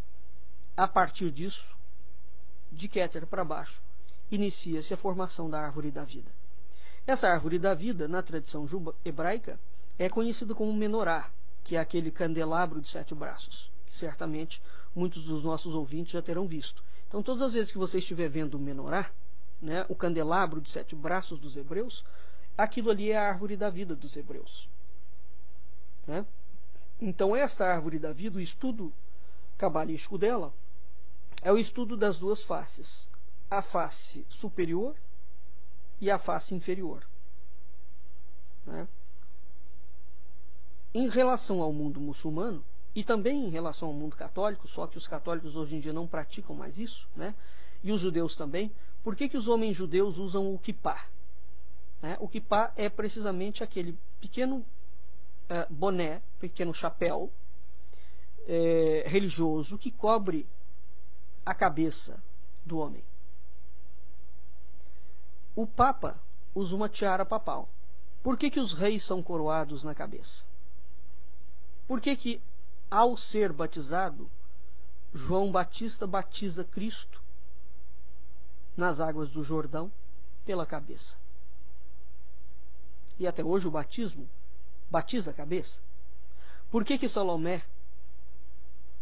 A partir disso, de Keter para baixo, inicia-se a formação da árvore da vida. Essa árvore da vida, na tradição hebraica, é conhecida como menorá, que é aquele candelabro de 7 braços, que certamente muitos dos nossos ouvintes já terão visto. Então, todas as vezes que você estiver vendo o menorá, né, o candelabro de 7 braços dos hebreus, aquilo ali é a árvore da vida dos hebreus. Né? Então, esta árvore da vida, o estudo cabalístico dela, é o estudo das duas faces, a face superior e a face inferior. Né? Em relação ao mundo muçulmano, e também em relação ao mundo católico, só que os católicos hoje em dia não praticam mais isso, né? E os judeus também, por que os homens judeus usam o kippá? Né? O kippá é precisamente aquele pequeno boné, pequeno chapéu religioso que cobre a cabeça do homem. O Papa usa uma tiara papal. Por que os reis são coroados na cabeça? Por que ao ser batizado, João Batista batiza Cristo nas águas do Jordão pela cabeça? E até hoje o batismo batiza a cabeça. Por que Salomé,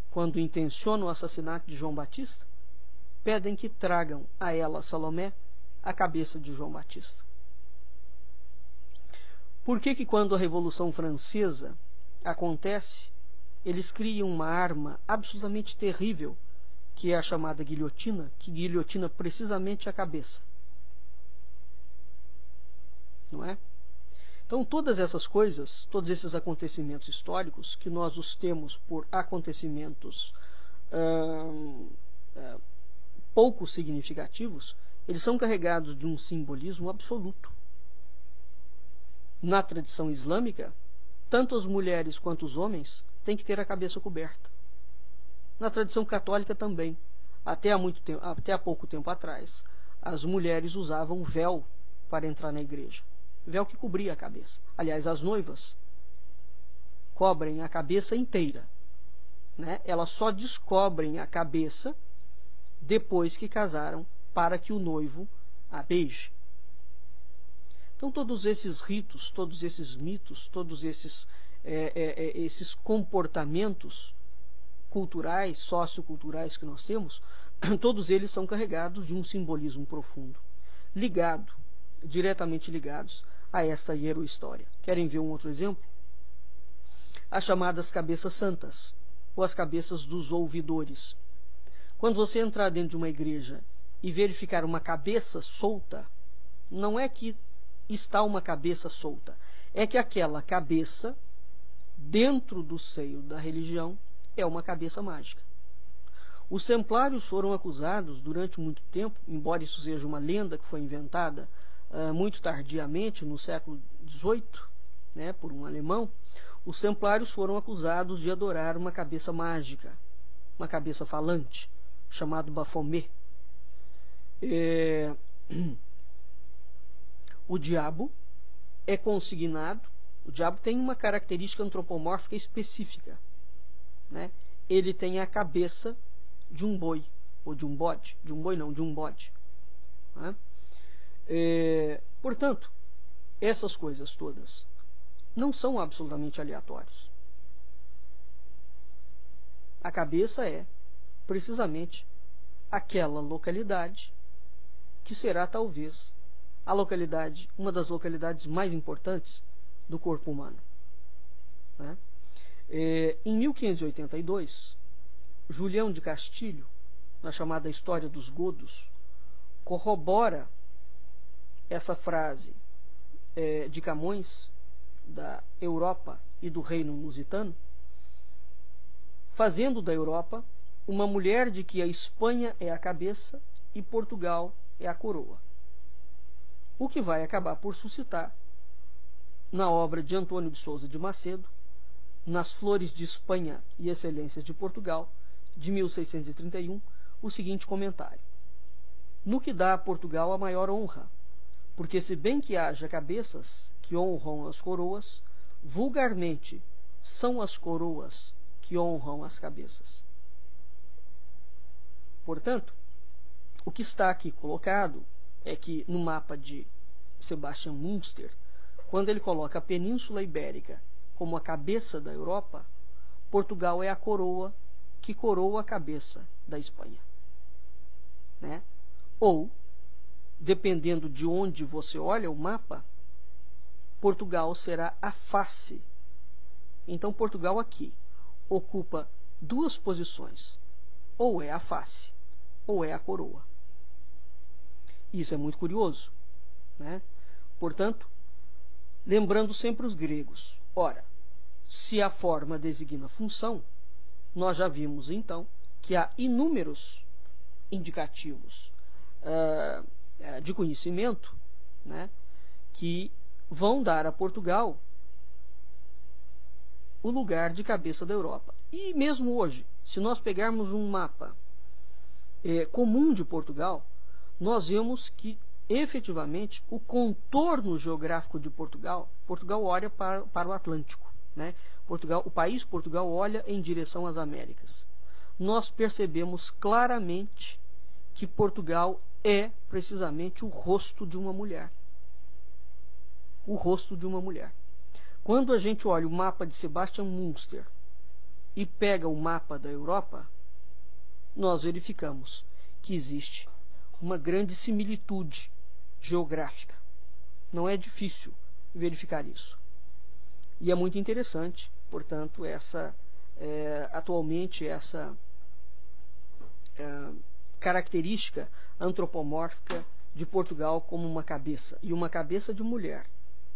quando intenciona o assassinato de João Batista, pedem que tragam a ela, Salomé, a cabeça de João Batista? Por que quando a Revolução Francesa acontece, eles criam uma arma absolutamente terrível, que é a chamada guilhotina, que guilhotina precisamente a cabeça? Não é? Então, todas essas coisas, todos esses acontecimentos históricos, que nós os temos por acontecimentos pouco significativos, eles são carregados de um simbolismo absoluto. Na tradição islâmica, tanto as mulheres quanto os homens têm que ter a cabeça coberta. Na tradição católica também. Até há pouco tempo atrás, as mulheres usavam véu para entrar na igreja. Véu que cobria a cabeça. Aliás, as noivas cobrem a cabeça inteira. Né? Elas só descobrem a cabeça depois que casaram, para que o noivo a beije. Então, todos esses ritos, todos esses mitos, todos esses comportamentos culturais, socioculturais que nós temos, todos eles são carregados de um simbolismo profundo, diretamente ligados a essa hierohistória. Querem ver um outro exemplo? As chamadas cabeças santas, ou as cabeças dos ouvidores. Quando você entrar dentro de uma igreja e verificar uma cabeça solta, não é que está uma cabeça solta, é que aquela cabeça, dentro do seio da religião, é uma cabeça mágica. Os templários foram acusados durante muito tempo, embora isso seja uma lenda que foi inventada muito tardiamente, no século XVIII, né, por um alemão. Os templários foram acusados de adorar uma cabeça mágica, uma cabeça falante, chamado Baphomet. O diabo é consignado, o diabo tem uma característica antropomórfica específica, né? Ele tem a cabeça de um boi, ou de um bode, de um boi não, de um bode, né? Portanto, essas coisas todas não são absolutamente aleatórias. A cabeça é, precisamente, aquela localidade que será, talvez, uma das localidades mais importantes do corpo humano, né? Em 1582, Julião de Castilho, na chamada História dos Godos, corrobora essa frase de Camões, da Europa e do reino lusitano, fazendo da Europa uma mulher de que a Espanha é a cabeça e Portugal é a coroa. O que vai acabar por suscitar, na obra de Antônio de Souza de Macedo, Nas Flores de Espanha e Excelências de Portugal, de 1631, o seguinte comentário: no que dá a Portugal a maior honra, porque se bem que haja cabeças que honram as coroas, vulgarmente são as coroas que honram as cabeças. Portanto, o que está aqui colocado é que no mapa de Sebastian Münster, quando ele coloca a Península Ibérica como a cabeça da Europa, Portugal é a coroa que coroa a cabeça da Espanha, né? Ou, dependendo de onde você olha o mapa, Portugal será a face. Então, Portugal aqui ocupa duas posições: ou é a face, ou é a coroa. Isso é muito curioso, né? Portanto, lembrando sempre os gregos. Ora, se a forma designa função, nós já vimos, então, que há inúmeros indicativos de conhecimento, né, que vão dar a Portugal o lugar de cabeça da Europa. E mesmo hoje, se nós pegarmos um mapa comum de Portugal, nós vemos que, efetivamente, o contorno geográfico de Portugal olha para o Atlântico, né? O país Portugal olha em direção às Américas. Nós percebemos claramente que Portugal é precisamente o rosto de uma mulher. O rosto de uma mulher. Quando a gente olha o mapa de Sebastian Münster e pega o mapa da Europa, nós verificamos que existe uma grande similitude geográfica. Não é difícil verificar isso. E é muito interessante, portanto, atualmente essa característica antropomórfica de Portugal como uma cabeça, e uma cabeça de mulher,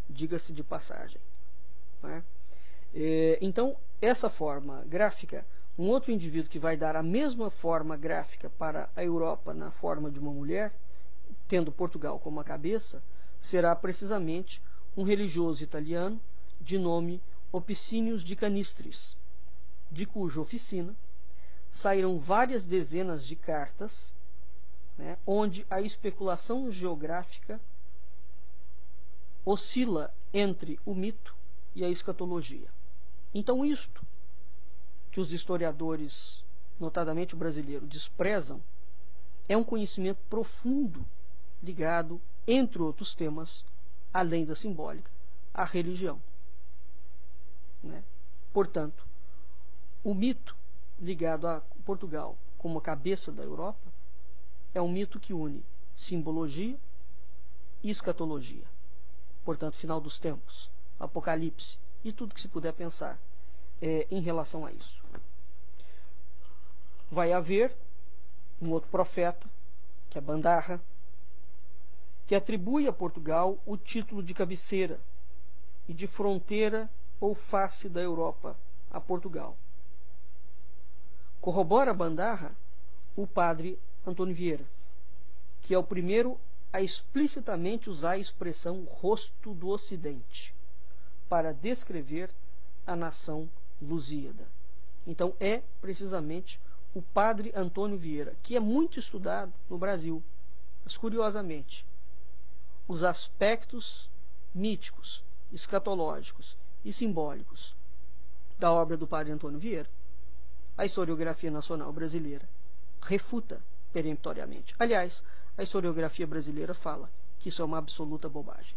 diga-se de passagem, né? Então, essa forma gráfica, um outro indivíduo que vai dar a mesma forma gráfica para a Europa na forma de uma mulher, tendo Portugal como a cabeça, será precisamente um religioso italiano de nome Opicínios de Canistris, de cuja oficina saíram várias dezenas de cartas, né, onde a especulação geográfica oscila entre o mito e a escatologia. Então, isto que os historiadores, notadamente o brasileiro, desprezam, é um conhecimento profundo ligado, entre outros temas, além da simbólica, à religião, né? Portanto, o mito ligado a Portugal como a cabeça da Europa é um mito que une simbologia e escatologia. Portanto, final dos tempos, Apocalipse e tudo que se puder pensar em relação a isso. Vai haver um outro profeta, que é Bandarra, que atribui a Portugal o título de cabeceira e de fronteira ou face da Europa a Portugal. Corrobora Bandarra o padre Antônio Vieira, que é o primeiro a explicitamente usar a expressão rosto do Ocidente para descrever a nação lusíada. Então é precisamente o padre Antônio Vieira, que é muito estudado no Brasil, mas curiosamente, os aspectos míticos, escatológicos e simbólicos da obra do padre Antônio Vieira, a historiografia nacional brasileira refuta peremptoriamente. Aliás, a historiografia brasileira fala que isso é uma absoluta bobagem.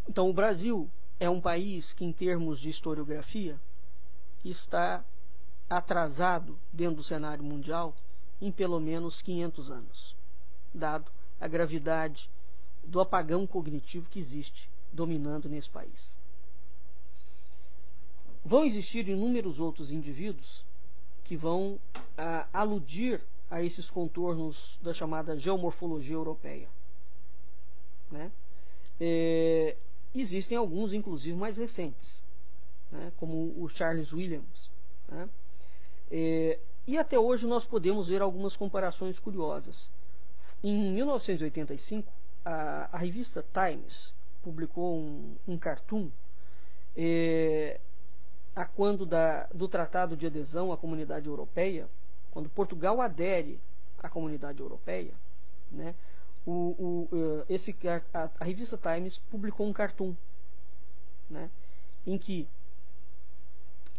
Então, o Brasil é um país que, em termos de historiografia, está atrasado dentro do cenário mundial em pelo menos 500 anos, dado a gravidade do apagão cognitivo que existe dominando nesse país. Vão existir inúmeros outros indivíduos que vão aludir a esses contornos da chamada geomorfologia europeia, né? Existem alguns, inclusive, mais recentes, né? Como o Charles Williams, né? E até hoje nós podemos ver algumas comparações curiosas. Em 1985, a revista Times publicou um cartoon a quando do Tratado de Adesão à Comunidade Europeia, quando Portugal adere à Comunidade Europeia, né, a revista Times publicou um cartoon, né, em que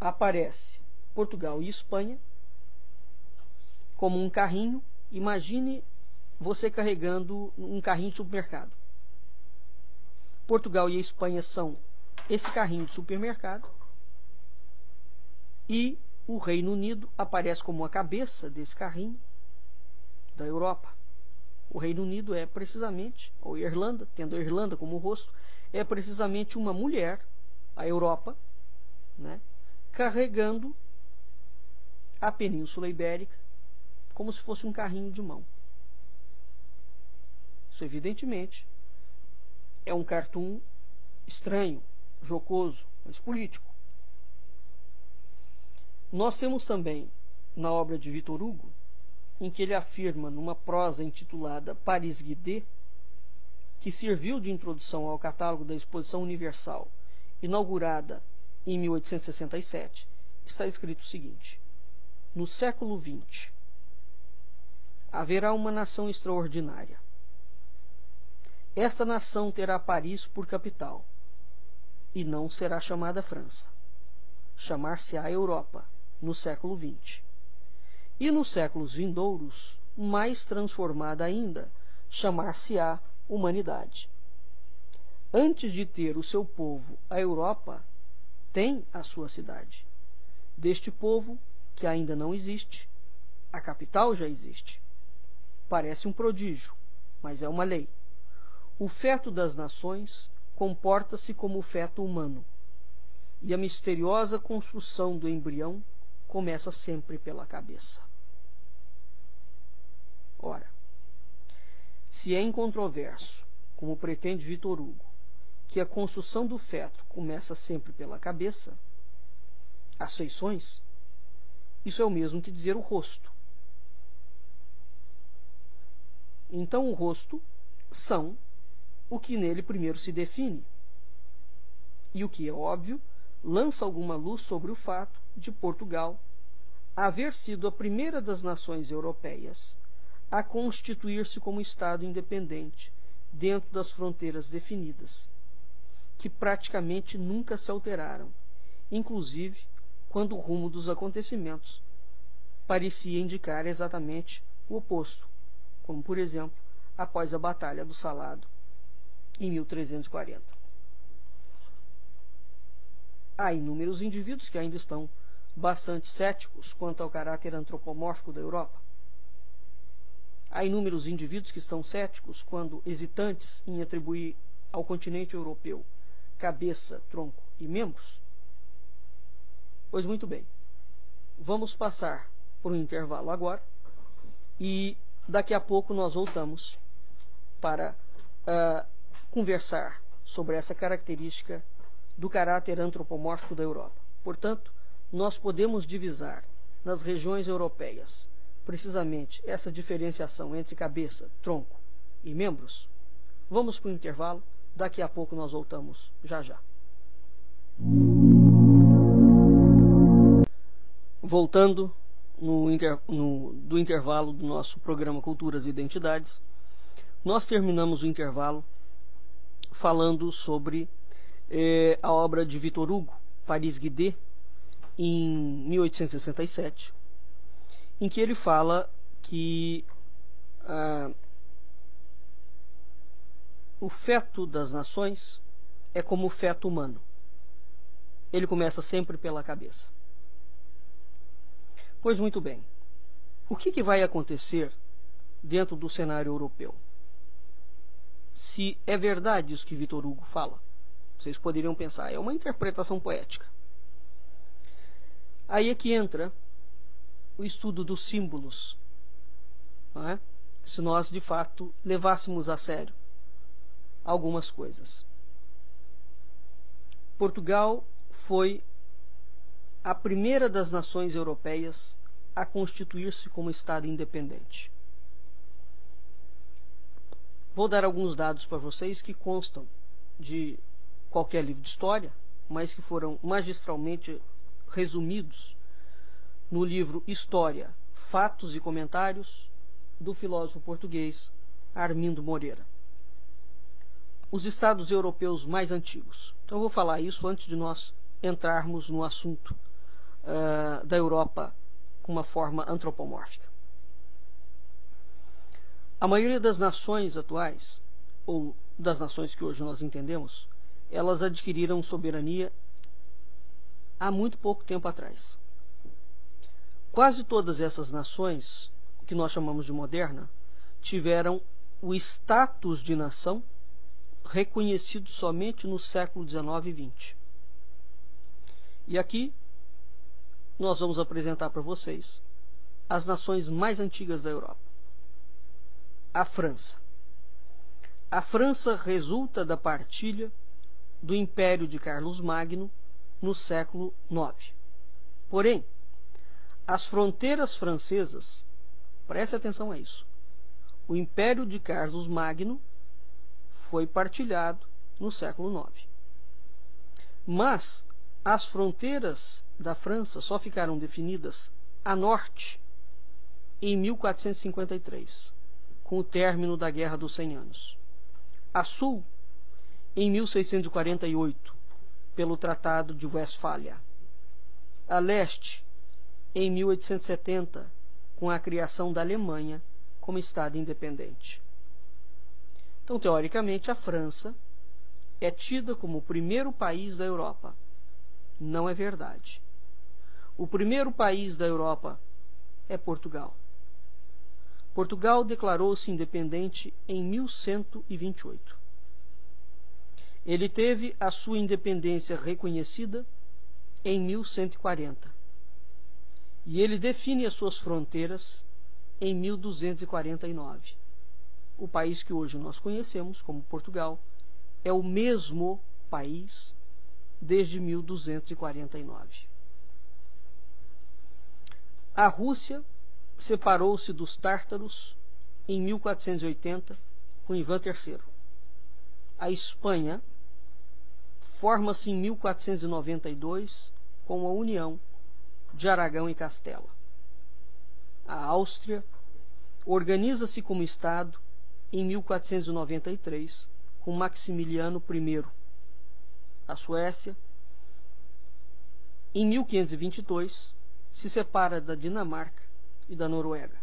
aparece Portugal e Espanha como um carrinho. Imagine você carregando um carrinho de supermercado. Portugal e a Espanha são esse carrinho de supermercado e o Reino Unido aparece como a cabeça desse carrinho da Europa. O Reino Unido é precisamente, ou Irlanda, tendo a Irlanda como rosto, é precisamente uma mulher, a Europa, né, carregando a Península Ibérica como se fosse um carrinho de mão. Isso, evidentemente, é um cartoon estranho, jocoso, mas político. Nós temos também, na obra de Victor Hugo, em que ele afirma, numa prosa intitulada Paris-Guidé, que serviu de introdução ao catálogo da Exposição Universal, inaugurada em 1867, está escrito o seguinte: no século XX, haverá uma nação extraordinária. Esta nação terá Paris por capital, e não será chamada França. Chamar-se-á Europa, no século XX. E nos séculos vindouros, mais transformada ainda, chamar-se-á Humanidade. Antes de ter o seu povo, a Europa tem a sua cidade. Deste povo, que ainda não existe, a capital já existe. Parece um prodígio, mas é uma lei. O feto das nações comporta-se como o feto humano, e a misteriosa construção do embrião começa sempre pela cabeça. Ora, se é incontroverso, como pretende Victor Hugo, que a construção do feto começa sempre pela cabeça, as feições, isso é o mesmo que dizer o rosto. Então, o rosto são o que nele primeiro se define, e o que é óbvio, lança alguma luz sobre o fato de Portugal haver sido a primeira das nações europeias a constituir-se como Estado independente dentro das fronteiras definidas, que praticamente nunca se alteraram, inclusive quando o rumo dos acontecimentos parecia indicar exatamente o oposto, como, por exemplo, após a Batalha do Salado, em 1340. Há inúmeros indivíduos que ainda estão bastante céticos quanto ao caráter antropomórfico da Europa. Há inúmeros indivíduos que estão céticos quando hesitantes em atribuir ao continente europeu cabeça, tronco e membros. Pois muito bem, vamos passar por um intervalo agora e daqui a pouco nós voltamos para conversar sobre essa característica do caráter antropomórfico da Europa. Portanto, nós podemos divisar nas regiões europeias precisamente essa diferenciação entre cabeça, tronco e membros. Vamos para o intervalo, daqui a pouco nós voltamos já já. Voltando do intervalo do nosso programa Culturas e Identidades, nós terminamos o intervalo falando sobre a obra de Victor Hugo, Paris-Guidet, em 1867, em que ele fala que o feto das nações é como o feto humano. Ele começa sempre pela cabeça. Pois muito bem, o que vai acontecer dentro do cenário europeu? Se é verdade isso que Victor Hugo fala, vocês poderiam pensar, é uma interpretação poética. Aí é que entra o estudo dos símbolos, não é? Se nós de fato levássemos a sério algumas coisas. Portugal foi a primeira das nações europeias a constituir-se como Estado independente. Vou dar alguns dados para vocês que constam de qualquer livro de história, mas que foram magistralmente resumidos no livro História, Fatos e Comentários, do filósofo português Armindo Moreira. Os estados europeus mais antigos. Então eu vou falar isso antes de nós entrarmos no assunto da Europa com uma forma antropomórfica. A maioria das nações atuais, ou das nações que hoje nós entendemos, elas adquiriram soberania há muito pouco tempo atrás. Quase todas essas nações, que nós chamamos de moderna, tiveram o status de nação reconhecido somente no século XIX e XX. E aqui nós vamos apresentar para vocês as nações mais antigas da Europa. A França. A França resulta da partilha do Império de Carlos Magno no século IX. Porém, as fronteiras francesas, preste atenção a isso, o Império de Carlos Magno foi partilhado no século IX. Mas as fronteiras da França só ficaram definidas a norte em 1453, com o término da Guerra dos 100 Anos. A sul, em 1648, pelo Tratado de Westfália. A leste, em 1870, com a criação da Alemanha como Estado independente. Então, teoricamente, a França é tida como o primeiro país da Europa. Não é verdade. O primeiro país da Europa é Portugal. Portugal declarou-se independente em 1128. Ele teve a sua independência reconhecida em 1140. E ele define as suas fronteiras em 1249. O país que hoje nós conhecemos como Portugal é o mesmo país desde 1249. A Rússia separou-se dos tártaros em 1480 com Ivan III. A Espanha forma-se em 1492 com a união de Aragão e Castela. A Áustria organiza-se como Estado em 1493 com Maximiliano I. A Suécia, em 1522, se separa da Dinamarca e da Noruega.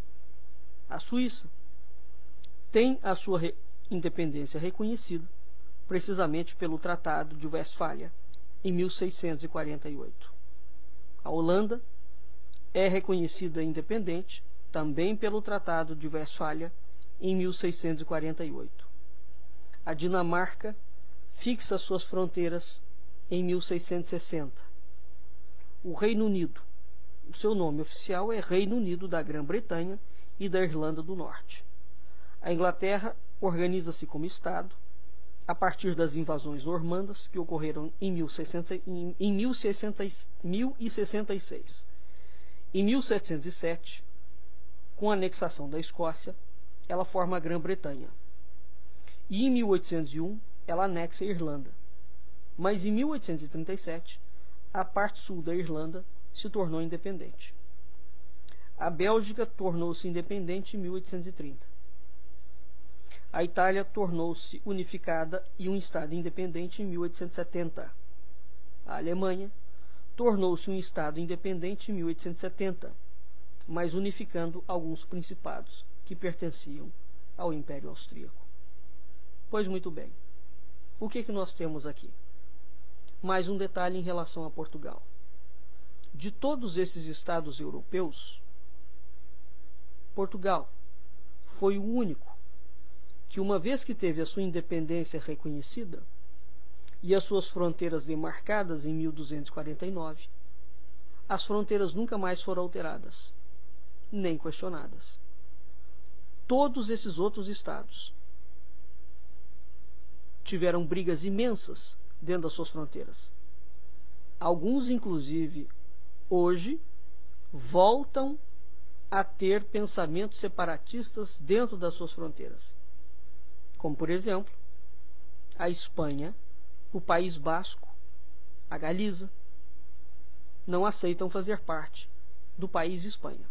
A Suíça tem a sua independência reconhecida precisamente pelo Tratado de Westfália, em 1648. A Holanda é reconhecida independente também pelo Tratado de Westfália, em 1648. A Dinamarca fixa suas fronteiras em 1660. O Reino Unido, o seu nome oficial é Reino Unido da Grã-Bretanha e da Irlanda do Norte. A Inglaterra organiza-se como Estado a partir das invasões normandas que ocorreram em 1066. Em 1707, com a anexação da Escócia, ela forma a Grã-Bretanha. E em 1801, ela anexa a Irlanda. Mas em 1837, a parte sul da Irlanda se tornou independente. A Bélgica tornou-se independente em 1830. A Itália tornou-se unificada e um Estado independente em 1870. A Alemanha tornou-se um Estado independente em 1870, mas unificando alguns principados que pertenciam ao Império Austríaco. Pois muito bem, o que nós temos aqui? Mais um detalhe em relação a Portugal. De todos esses estados europeus, Portugal foi o único que, uma vez que teve a sua independência reconhecida e as suas fronteiras demarcadas em 1249, as fronteiras nunca mais foram alteradas, nem questionadas. Todos esses outros estados tiveram brigas imensas dentro das suas fronteiras. Alguns, inclusive, hoje, voltam a ter pensamentos separatistas dentro das suas fronteiras. Como, por exemplo, a Espanha, o País Basco, a Galiza, não aceitam fazer parte do país Espanha.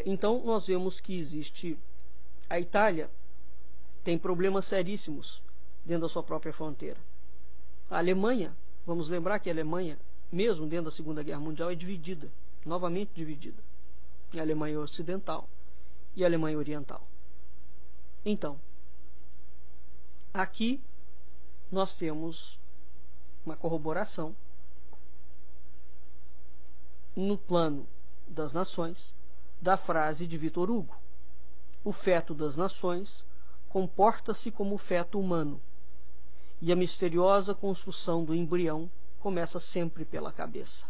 Então, nós vemos que existe... A Itália tem problemas seríssimos dentro da sua própria fronteira. A Alemanha, vamos lembrar que a Alemanha, mesmo dentro da Segunda Guerra Mundial, é dividida, novamente dividida, em Alemanha Ocidental e Alemanha Oriental. Então, aqui nós temos uma corroboração no plano das nações da frase de Victor Hugo: o feto das nações comporta-se como o feto humano, e a misteriosa construção do embrião começa sempre pela cabeça.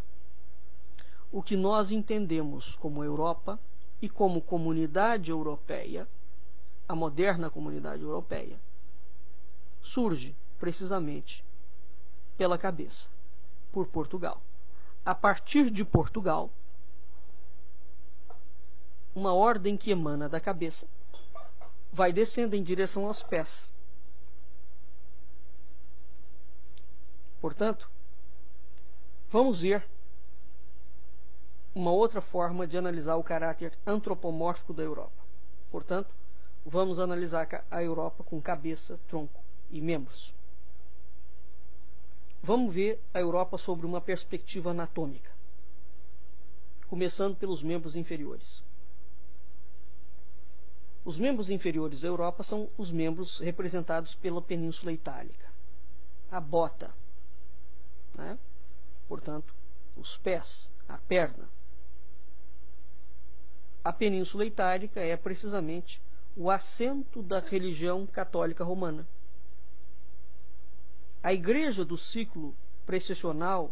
O que nós entendemos como Europa e como comunidade europeia, a moderna comunidade europeia, surge precisamente pela cabeça, por Portugal. A partir de Portugal, uma ordem que emana da cabeça vai descendo em direção aos pés. Portanto, vamos ver uma outra forma de analisar o caráter antropomórfico da Europa. Portanto, vamos analisar a Europa com cabeça, tronco e membros. Vamos ver a Europa sobre uma perspectiva anatômica, começando pelos membros inferiores. Os membros inferiores da Europa são os membros representados pela Península Itálica, a bota, né? Portanto, os pés, a perna. A Península Itálica é precisamente o assento da religião católica romana. A igreja do ciclo precessional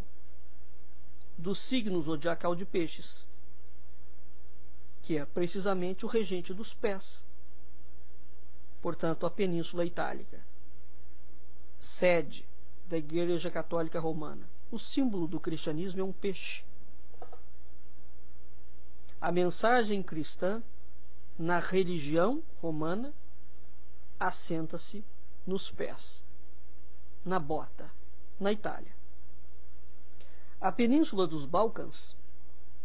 do signo zodiacal de Peixes, que é precisamente o regente dos pés. Portanto, a Península Itálica, sede da Igreja Católica Romana. O símbolo do cristianismo é um peixe. A mensagem cristã na religião romana assenta-se nos pés, na bota, na Itália. A Península dos Balcãs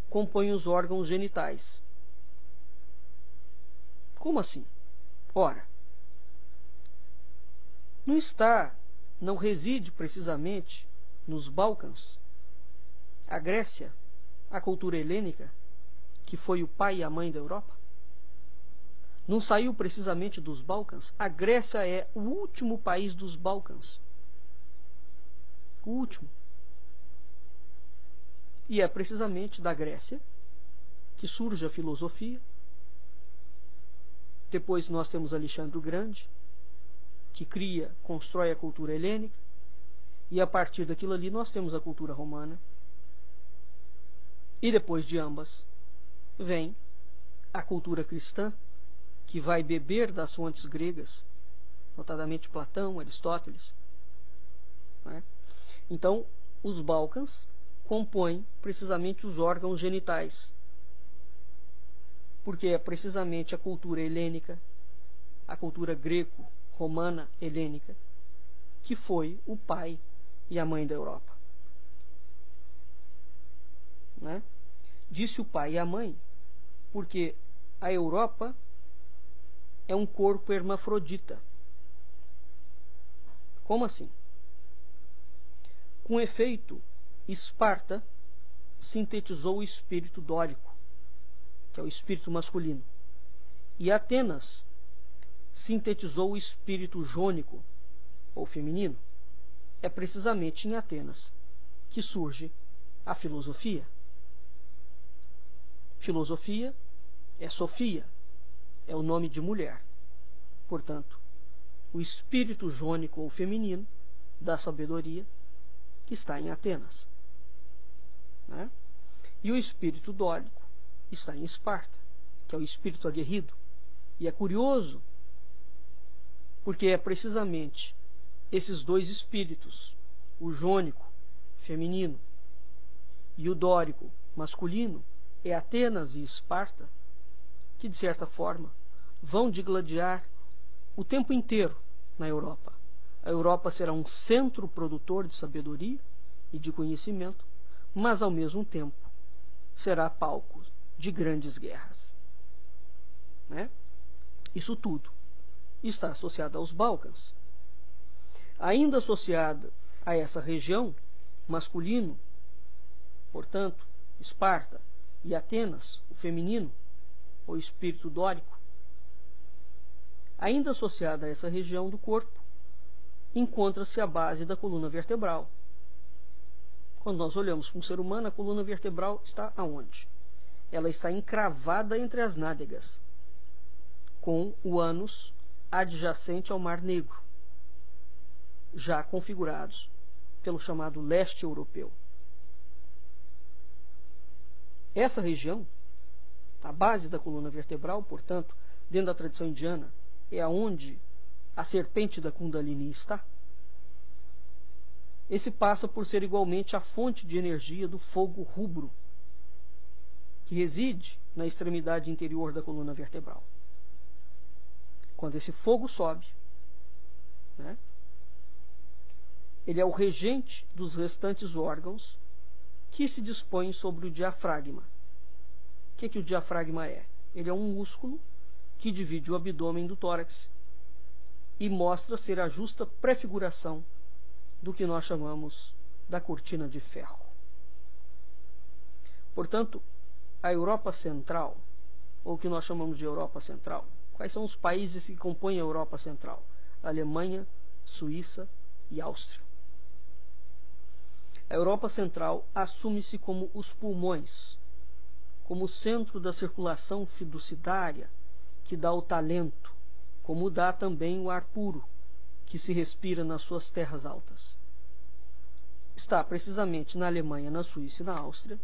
compõe os órgãos genitais. Como assim? Ora, não reside precisamente nos Balcãs a Grécia, a cultura helênica, que foi o pai e a mãe da Europa? Não saiu precisamente dos Balcãs? A Grécia é o último país dos Balcãs. O último. E é precisamente da Grécia que surge a filosofia. Depois nós temos Alexandre o Grande, que constrói a cultura helênica. E a partir daquilo ali nós temos a cultura romana. E depois de ambas vem a cultura cristã, que vai beber das fontes gregas, notadamente Platão, Aristóteles. Né? Então, os Balcãs compõem precisamente os órgãos genitais, porque é precisamente a cultura helênica, a cultura greco-romana helênica, que foi o pai e a mãe da Europa. Né? Disse o pai e a mãe porque a Europa é um corpo hermafrodita. Como assim? Com efeito, Esparta sintetizou o espírito dórico, que é o espírito masculino, e Atenas sintetizou o espírito jônico, ou feminino. É precisamente em Atenas que surge a filosofia. Filosofia é Sofia, é o nome de mulher. Portanto, o espírito jônico ou feminino da sabedoria está em Atenas. Né? E o espírito dórico está em Esparta, que é o espírito aguerrido. E é curioso, porque é precisamente esses dois espíritos, o jônico, feminino, e o dórico, masculino, é Atenas e Esparta, que, de certa forma, vão digladiar o tempo inteiro na Europa. A Europa será um centro produtor de sabedoria e de conhecimento, mas, ao mesmo tempo, será palco de grandes guerras. Né? Isso tudo está associado aos Balcãs. Ainda associada a essa região, masculino, portanto, Esparta, e Atenas, o feminino, o espírito dórico, ainda associada a essa região do corpo, encontra-se a base da coluna vertebral. Quando nós olhamos para um ser humano, a coluna vertebral está aonde? Ela está encravada entre as nádegas, com o ânus adjacente ao Mar Negro, já configurados pelo chamado leste europeu. Essa região, a base da coluna vertebral, portanto, dentro da tradição indiana, é aonde a serpente da Kundalini está. Esse passa por ser igualmente a fonte de energia do fogo rubro, que reside na extremidade interior da coluna vertebral. Quando esse fogo sobe, né, ele é o regente dos restantes órgãos que se dispõem sobre o diafragma. O que o diafragma é? Ele é um músculo que divide o abdômen do tórax e mostra ser a justa prefiguração do que nós chamamos da cortina de ferro. Portanto, a Europa Central, ou o que nós chamamos de Europa Central, quais são os países que compõem a Europa Central? Alemanha, Suíça e Áustria. A Europa Central assume-se como os pulmões, como o centro da circulação fiduciária que dá o talento, como dá também o ar puro que se respira nas suas terras altas. Está precisamente na Alemanha, na Suíça e na Áustria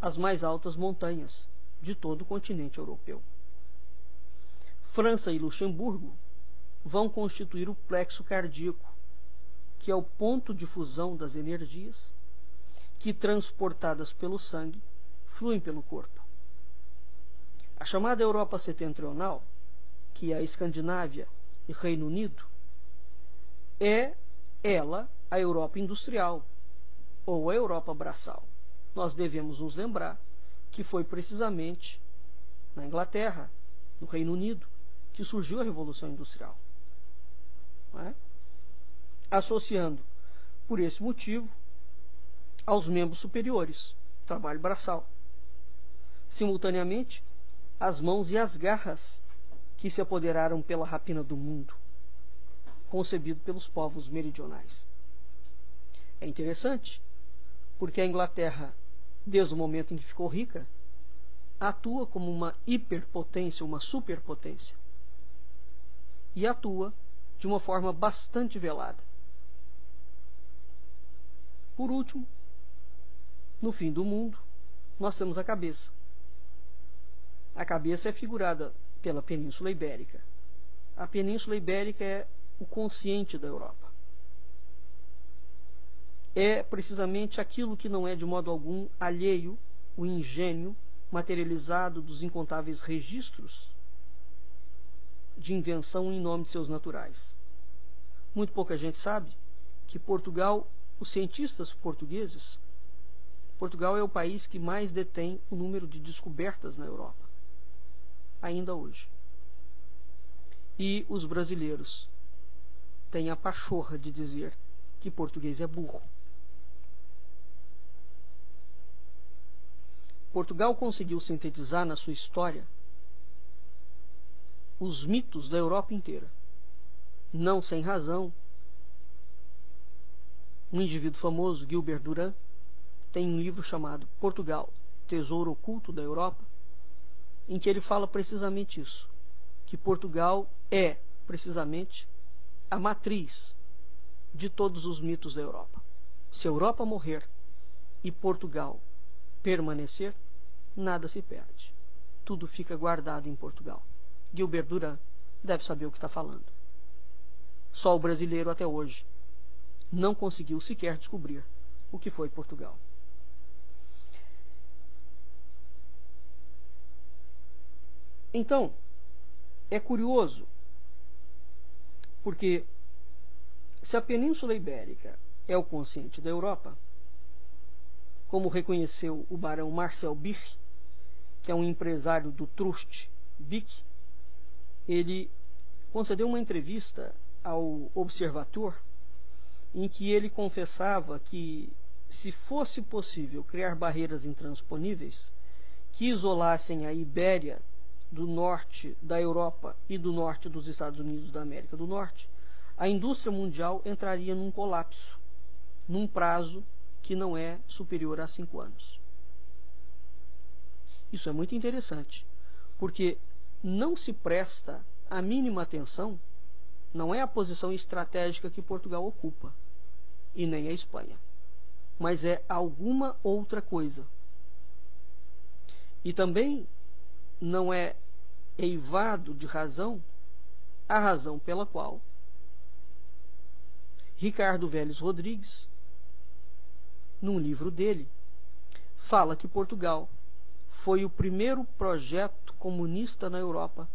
as mais altas montanhas de todo o continente europeu. França e Luxemburgo vão constituir o plexo cardíaco, que é o ponto de fusão das energias que, transportadas pelo sangue, fluem pelo corpo. A chamada Europa Setentrional, que é a Escandinávia e Reino Unido, é ela a Europa industrial, ou a Europa braçal. Nós devemos nos lembrar que foi precisamente na Inglaterra, no Reino Unido, que surgiu a Revolução Industrial. Não é? Associando, por esse motivo, aos membros superiores, trabalho braçal. Simultaneamente, as mãos e as garras que se apoderaram pela rapina do mundo, concebido pelos povos meridionais. É interessante, porque a Inglaterra, desde o momento em que ficou rica, atua como uma hiperpotência, uma superpotência. E atua de uma forma bastante velada. Por último, no fim do mundo, nós temos a cabeça. A cabeça é figurada pela Península Ibérica. A Península Ibérica é o consciente da Europa. É precisamente aquilo que não é de modo algum alheio, o engenho materializado dos incontáveis registros de invenção em nome de seus naturais. Muito pouca gente sabe que Portugal, os cientistas portugueses, Portugal é o país que mais detém o número de descobertas na Europa, ainda hoje. E os brasileiros têm a pachorra de dizer que português é burro. Portugal conseguiu sintetizar na sua história os mitos da Europa inteira. Não sem razão, um indivíduo famoso, Gilbert Durand, tem um livro chamado Portugal, Tesouro Oculto da Europa, em que ele fala precisamente isso, que Portugal é, precisamente, a matriz de todos os mitos da Europa. Se a Europa morrer e Portugal permanecer, nada se perde. Tudo fica guardado em Portugal. Gilbert Durand deve saber o que está falando. Só o brasileiro até hoje não conseguiu sequer descobrir o que foi Portugal. Então, é curioso, porque se a Península Ibérica é o consciente da Europa, como reconheceu o barão Marcel Bich, que é um empresário do Trust Bich, ele concedeu uma entrevista ao Observateur, em que ele confessava que, se fosse possível criar barreiras intransponíveis que isolassem a Ibéria do norte da Europa e do norte dos Estados Unidos da América do Norte, a indústria mundial entraria num colapso, num prazo que não é superior a 5 anos. Isso é muito interessante, porque não se presta a mínima atenção, não é a posição estratégica que Portugal ocupa, e nem a Espanha, mas é alguma outra coisa. E também não é eivado de razão a razão pela qual Ricardo Vélez Rodrigues, num livro dele, fala que Portugal foi o primeiro projeto comunista na Europa.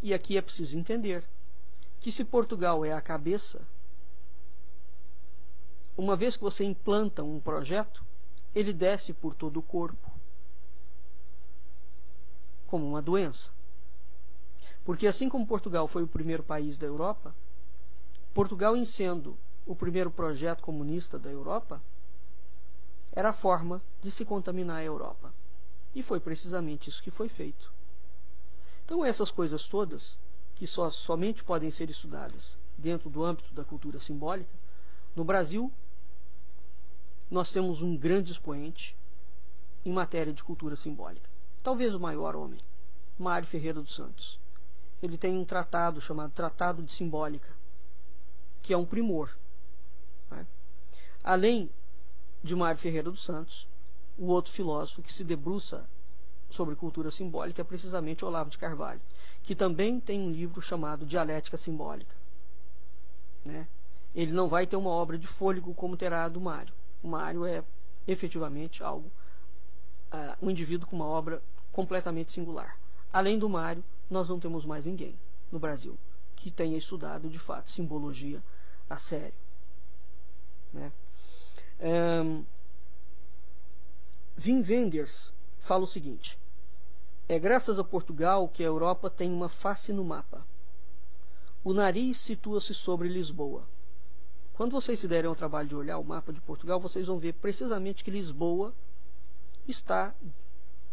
E aqui é preciso entender que, se Portugal é a cabeça, uma vez que você implanta um projeto, ele desce por todo o corpo, como uma doença. Porque assim como Portugal foi o primeiro país da Europa, Portugal, em sendo o primeiro projeto comunista da Europa, era a forma de se contaminar a Europa. E foi precisamente isso que foi feito. Então, essas coisas todas, que somente podem ser estudadas dentro do âmbito da cultura simbólica, no Brasil, nós temos um grande expoente em matéria de cultura simbólica. Talvez o maior homem, Mário Ferreira dos Santos. Ele tem um tratado chamado Tratado de Simbólica, que é um primor. Né? Além de Mário Ferreira dos Santos, o outro filósofo que se debruça sobre cultura simbólica é precisamente Olavo de Carvalho, que também tem um livro chamado Dialética Simbólica. Né? Ele não vai ter uma obra de fôlego como terá a do Mário. O Mário é efetivamente um indivíduo com uma obra completamente singular. Além do Mário, nós não temos mais ninguém no Brasil que tenha estudado de fato simbologia a sério. Né? Wim Wenders fala o seguinte: é graças a Portugal que a Europa tem uma face no mapa. O nariz situa-se sobre Lisboa. Quando vocês se derem ao trabalho de olhar o mapa de Portugal, vocês vão ver precisamente que Lisboa está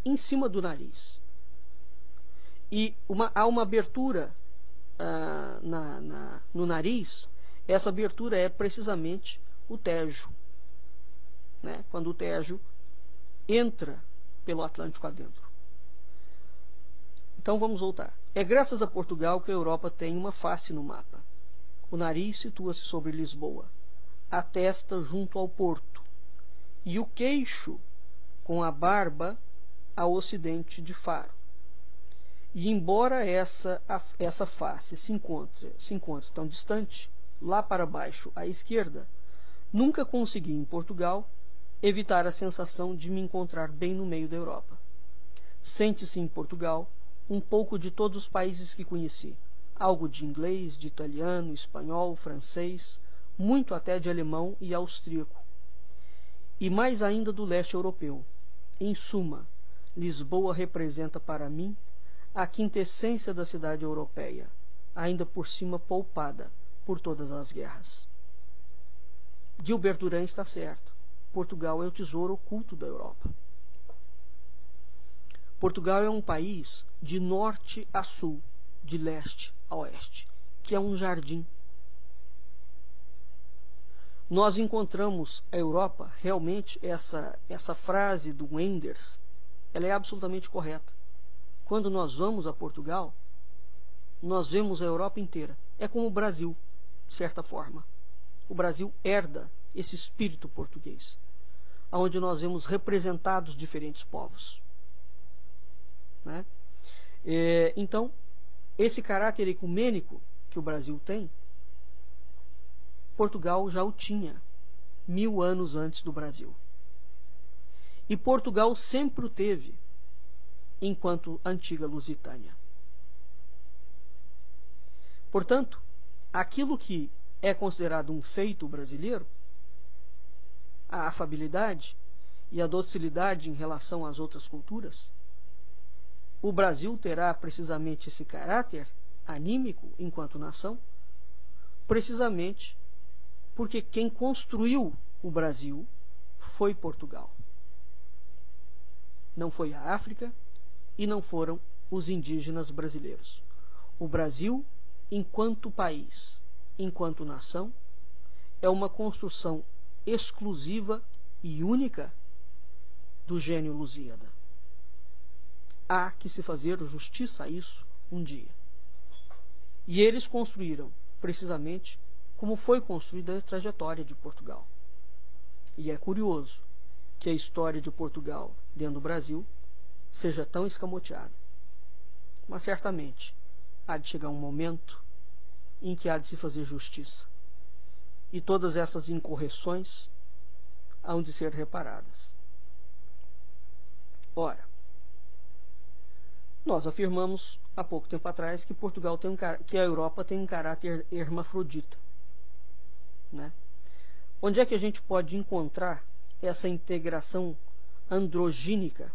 em cima do nariz. E há uma abertura no nariz. Essa abertura é precisamente o Tejo, né? Quando o Tejo entra pelo Atlântico adentro. Então vamos voltar. É graças a Portugal que a Europa tem uma face no mapa. O nariz situa-se sobre Lisboa, a testa junto ao Porto, e o queixo com a barba ao ocidente de Faro. E embora essa face se encontre tão distante, lá para baixo à esquerda, nunca consegui em Portugal evitar a sensação de me encontrar bem no meio da Europa. Sente-se em Portugal um pouco de todos os países que conheci, algo de inglês, de italiano, espanhol, francês, muito até de alemão e austríaco, e mais ainda do leste europeu. Em suma, Lisboa representa para mim a quintessência da cidade europeia, ainda por cima poupada por todas as guerras. Gilbert Durand está certo. Portugal é o tesouro oculto da Europa. Portugal é um país de norte a sul, de leste a oeste, que é um jardim. Nós encontramos a Europa, realmente, essa frase do Wenders, ela é absolutamente correta. Quando nós vamos a Portugal, nós vemos a Europa inteira. É como o Brasil, de certa forma. O Brasil herda esse espírito português, onde nós vemos representados diferentes povos, né? Então, esse caráter ecumênico que o Brasil tem, Portugal já o tinha 1000 anos antes do Brasil. E Portugal sempre o teve enquanto antiga Lusitânia. Portanto, aquilo que é considerado um feito brasileiro, a afabilidade e a docilidade em relação às outras culturas, o Brasil terá precisamente esse caráter anímico enquanto nação, precisamente porque quem construiu o Brasil foi Portugal. Não foi a África e não foram os indígenas brasileiros. O Brasil, enquanto país, enquanto nação, é uma construção exclusiva e única do gênio Lusíada. Há que se fazer justiça a isso um dia. E eles construíram precisamente como foi construída a trajetória de Portugal. E é curioso que a história de Portugal dentro do Brasil seja tão escamoteada. Mas certamente há de chegar um momento em que há de se fazer justiça. E todas essas incorreções hão de ser reparadas. Ora, nós afirmamos há pouco tempo atrás que Portugal que a Europa tem um caráter hermafrodita, né? Onde é que a gente pode encontrar essa integração androgínica?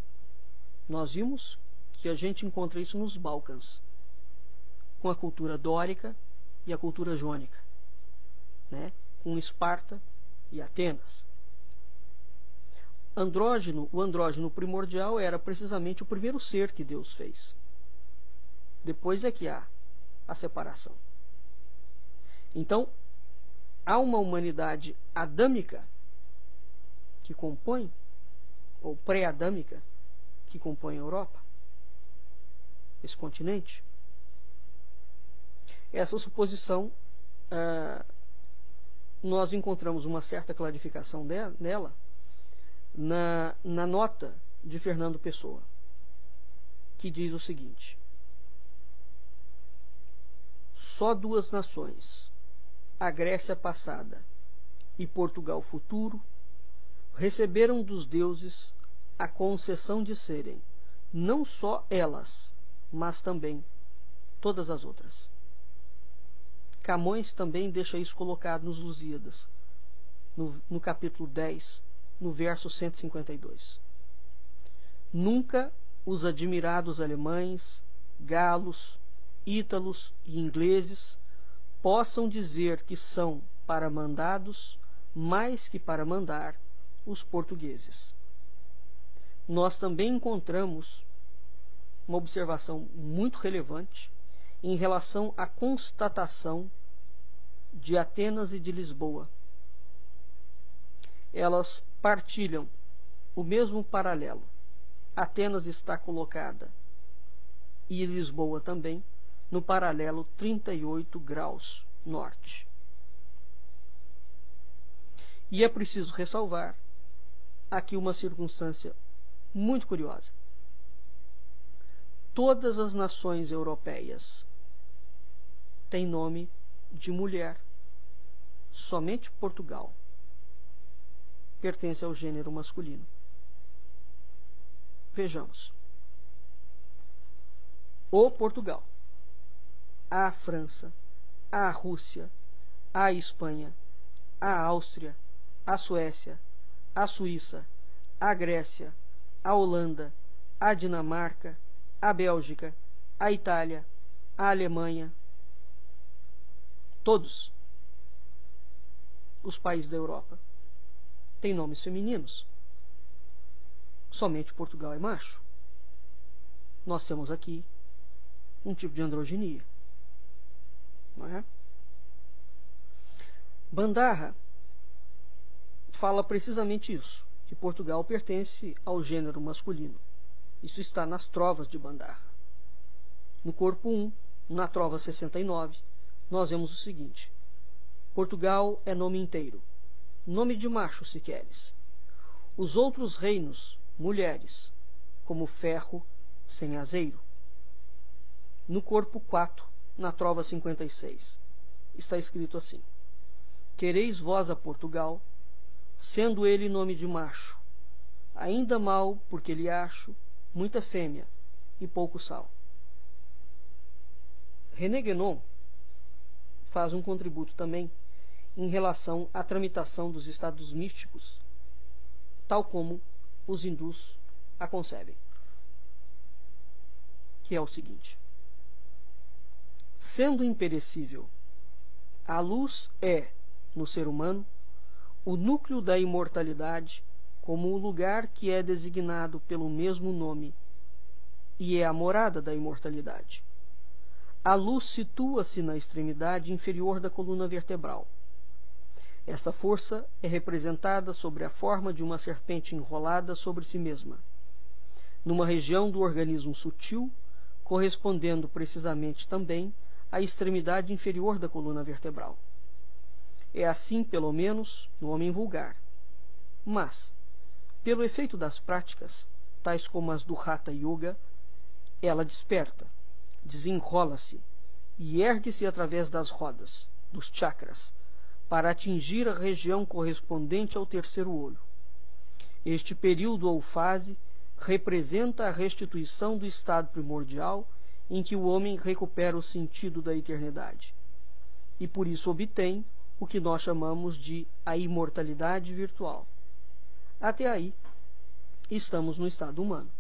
Nós vimos que a gente encontra isso nos Balcãs, com a cultura dórica e a cultura jônica, né? Com Esparta e Atenas. O andrógeno primordial era precisamente o primeiro ser que Deus fez. Depois é que há a separação. Então, há uma humanidade adâmica que compõe, ou pré-adâmica, que compõe a Europa, esse continente. Essa suposição, nós encontramos uma certa clarificação nela na nota de Fernando Pessoa, que diz o seguinte: só duas nações, a Grécia passada e Portugal futuro, receberam dos deuses a concessão de serem não só elas, mas também todas as outras. Camões também deixa isso colocado nos Lusíadas, no capítulo 10, no verso 152. Nunca os admirados alemães, galos, ítalos e ingleses possam dizer que são para mandados mais que para mandar os portugueses. Nós também encontramos uma observação muito relevante em relação à constatação de Atenas e de Lisboa. Elas partilham o mesmo paralelo. Atenas está colocada, e Lisboa também, no paralelo 38 graus norte. E é preciso ressalvar aqui uma circunstância muito curiosa. Todas as nações europeias têm nome de mulher. Somente Portugal pertence ao gênero masculino. Vejamos. O Portugal, a França, a Rússia, a Espanha, a Áustria, a Suécia, a Suíça, a Grécia, a Holanda, a Dinamarca, a Bélgica, a Itália, a Alemanha, todos os países da Europa têm nomes femininos. Somente Portugal é macho. Nós temos aqui um tipo de androginia, não é? Bandarra fala precisamente isso, que Portugal pertence ao gênero masculino. Isso está nas trovas de Bandarra. No corpo 1, na trova 69, nós vemos o seguinte: Portugal é nome inteiro, nome de macho se queres. Os outros reinos, mulheres, como ferro sem azeiro. No corpo 4, na trova 56, está escrito assim: Quereis vós a Portugal, sendo ele nome de macho, ainda mal, porque lhe acho muita fêmea e pouco sal. René Guénon faz um contributo também em relação à tramitação dos estados místicos, tal como os hindus a concebem, que é o seguinte: sendo imperecível, a luz é, no ser humano, o núcleo da imortalidade, como o lugar que é designado pelo mesmo nome, e é a morada da imortalidade. A luz situa-se na extremidade inferior da coluna vertebral. Esta força é representada sobre a forma de uma serpente enrolada sobre si mesma, numa região do organismo sutil, correspondendo precisamente também à extremidade inferior da coluna vertebral. É assim, pelo menos, no homem vulgar. Mas, pelo efeito das práticas, tais como as do Hatha Yoga, ela desperta, desenrola-se e ergue-se através das rodas, dos chakras, para atingir a região correspondente ao terceiro olho. Este período ou fase representa a restituição do estado primordial em que o homem recupera o sentido da eternidade, e por isso obtém o que nós chamamos de a imortalidade virtual. Até aí, estamos no estado humano.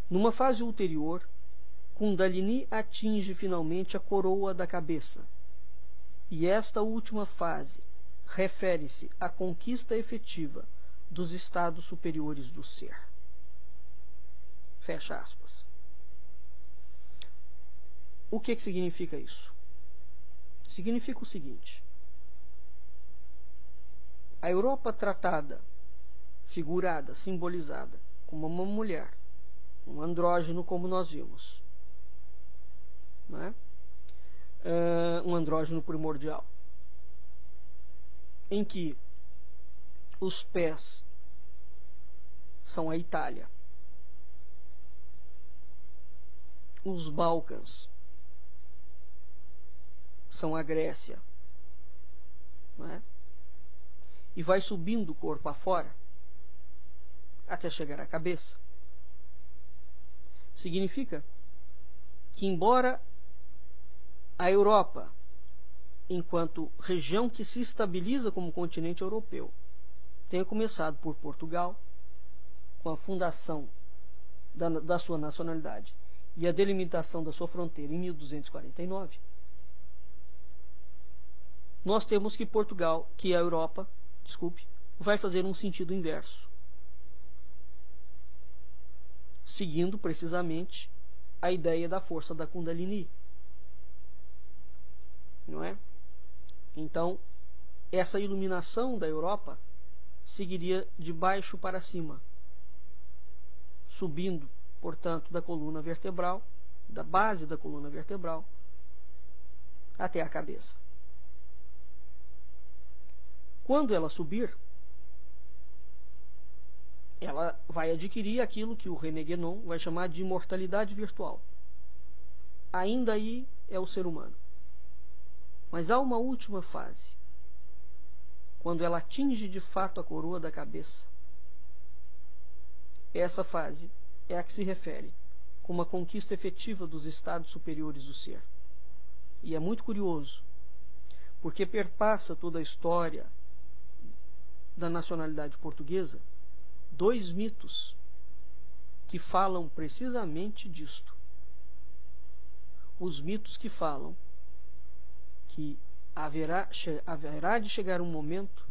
Numa fase ulterior, Kundalini atinge finalmente a coroa da cabeça, e esta última fase refere-se à conquista efetiva dos estados superiores do ser. Fecha aspas. O que significa isso? Significa o seguinte: a Europa tratada, figurada, simbolizada como uma mulher, um andrógeno como nós vimos, não é? Um andrógeno primordial, em que os pés são a Itália, os Balcãs são a Grécia, não é? E vai subindo o corpo afora até chegar à cabeça. Significa que, embora a Europa, enquanto região que se estabiliza como continente europeu, tenha começado por Portugal, com a fundação da sua nacionalidade e a delimitação da sua fronteira em 1249, nós temos que Portugal, que a Europa, desculpe, vai fazer um sentido inverso, seguindo precisamente a ideia da força da Kundalini, não é? Então, essa iluminação da Europa seguiria de baixo para cima, subindo, portanto, da coluna vertebral, da base da coluna vertebral, até a cabeça. Quando ela subir, ela vai adquirir aquilo que o René Guénon vai chamar de imortalidade virtual. Ainda aí é o ser humano. Mas há uma última fase, quando ela atinge de fato a coroa da cabeça. Essa fase é a que se refere com uma conquista efetiva dos estados superiores do ser. E é muito curioso, porque perpassa toda a história da nacionalidade portuguesa dois mitos que falam precisamente disto. Os mitos que falam que haverá de chegar um momento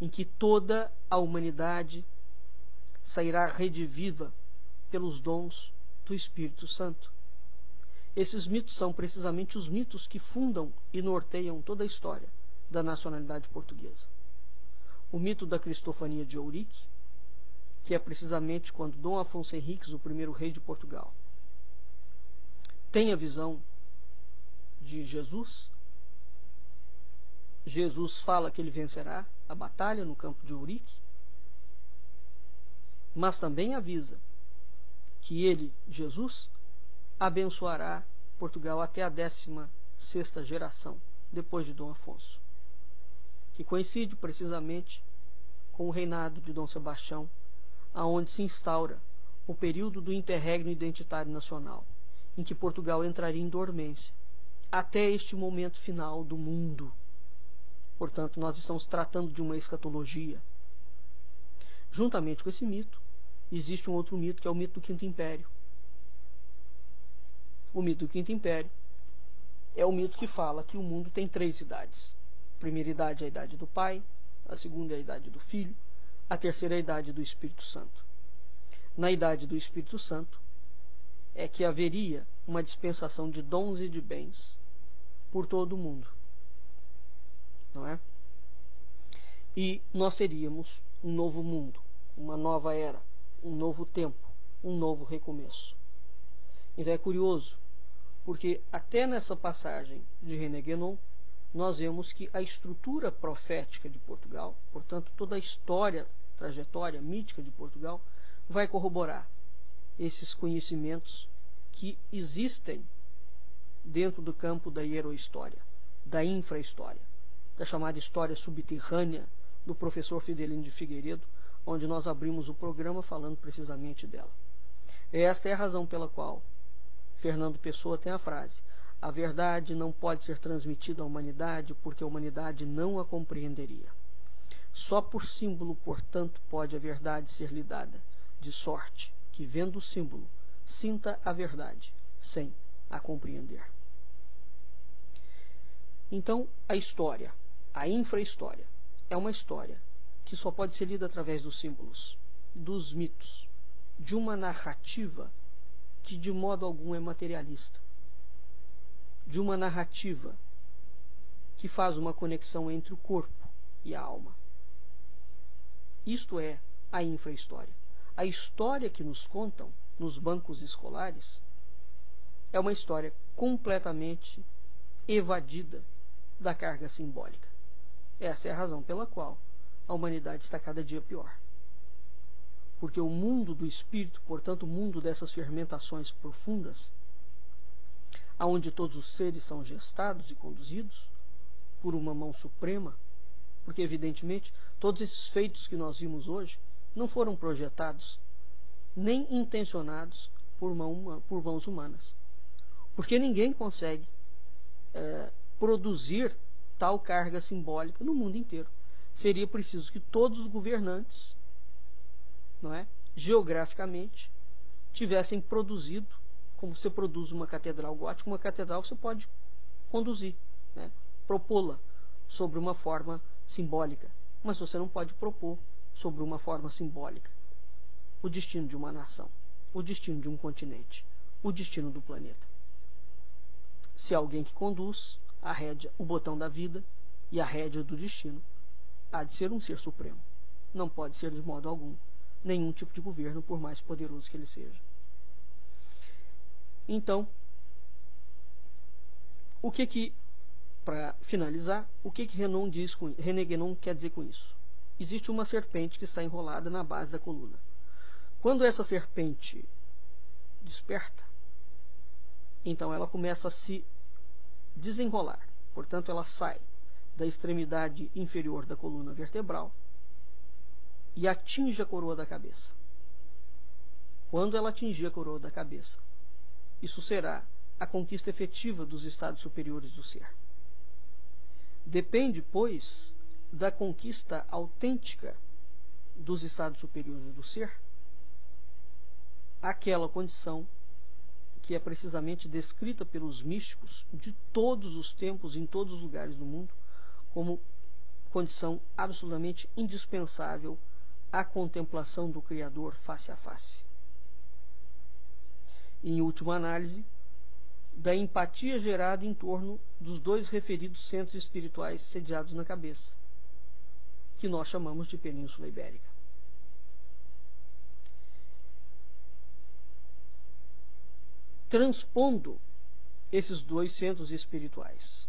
em que toda a humanidade sairá rediviva pelos dons do Espírito Santo. Esses mitos são precisamente os mitos que fundam e norteiam toda a história da nacionalidade portuguesa. O mito da Cristofania de Ourique, que é precisamente quando Dom Afonso Henriques, o primeiro rei de Portugal, tem a visão de Jesus. Jesus fala que ele vencerá a batalha no campo de Ourique, mas também avisa que ele, Jesus, abençoará Portugal até a 16ª geração, depois de Dom Afonso, que coincide precisamente com o reinado de Dom Sebastião, aonde se instaura o período do interregno identitário nacional, em que Portugal entraria em dormência, até este momento final do mundo. Portanto, nós estamos tratando de uma escatologia. Juntamente com esse mito, existe um outro mito, que é o mito do Quinto Império. O mito do Quinto Império é o mito que fala que o mundo tem 3 idades. A primeira idade é a idade do Pai, a segunda é a idade do Filho, a terceira é a idade do Espírito Santo. Na idade do Espírito Santo é que haveria uma dispensação de dons e de bens por todo o mundo, não é? E nós teríamos um novo mundo, uma nova era, um novo tempo, um novo recomeço. Então é curioso, porque até nessa passagem de René Guénon, nós vemos que a estrutura profética de Portugal, portanto toda a história, trajetória mítica de Portugal, vai corroborar esses conhecimentos que existem dentro do campo da hierohistória, da infra-história, da chamada história subterrânea do professor Fidelino de Figueiredo, onde nós abrimos o programa falando precisamente dela. Esta é a razão pela qual Fernando Pessoa tem a frase: a verdade não pode ser transmitida à humanidade porque a humanidade não a compreenderia. Só por símbolo, portanto, pode a verdade ser lhe dada, de sorte que, vendo o símbolo, sinta a verdade, sem a compreender. Então, a história, a infra-história, é uma história que só pode ser lida através dos símbolos, dos mitos, de uma narrativa que de modo algum é materialista, de uma narrativa que faz uma conexão entre o corpo e a alma. Isto é a infra-história. A história que nos contam nos bancos escolares é uma história completamente evadida da carga simbólica. Essa é a razão pela qual a humanidade está cada dia pior. Porque o mundo do espírito, portanto o mundo dessas fermentações profundas, aonde todos os seres são gestados e conduzidos por uma mão suprema, porque evidentemente todos esses feitos que nós vimos hoje não foram projetados nem intencionados por mãos humanas, porque ninguém consegue produzir tal carga simbólica no mundo inteiro. Seria preciso que todos os governantes, não é, geograficamente, tivessem produzido, como você produz uma catedral gótica. Uma catedral você pode conduzir, né, propô-la sobre uma forma simbólica, mas você não pode propor sobre uma forma simbólica o destino de uma nação, o destino de um continente, o destino do planeta. Se alguém que conduz a rédea, o botão da vida e a rédea do destino, há de ser um ser supremo. Não pode ser de modo algum nenhum tipo de governo, por mais poderoso que ele seja. Então, para finalizar, o que René Guénon quer dizer com isso? Existe uma serpente que está enrolada na base da coluna. Quando essa serpente desperta, então ela começa a se desenrolar. Portanto, ela sai da extremidade inferior da coluna vertebral e atinge a coroa da cabeça. Quando ela atingir a coroa da cabeça, isso será a conquista efetiva dos estados superiores do ser. Depende, pois, da conquista autêntica dos estados superiores do ser, aquela condição que é precisamente descrita pelos místicos de todos os tempos, em todos os lugares do mundo, como condição absolutamente indispensável à contemplação do Criador face a face. Em última análise, da empatia gerada em torno dos dois referidos centros espirituais sediados na cabeça, que nós chamamos de Península Ibérica. Transpondo esses dois centros espirituais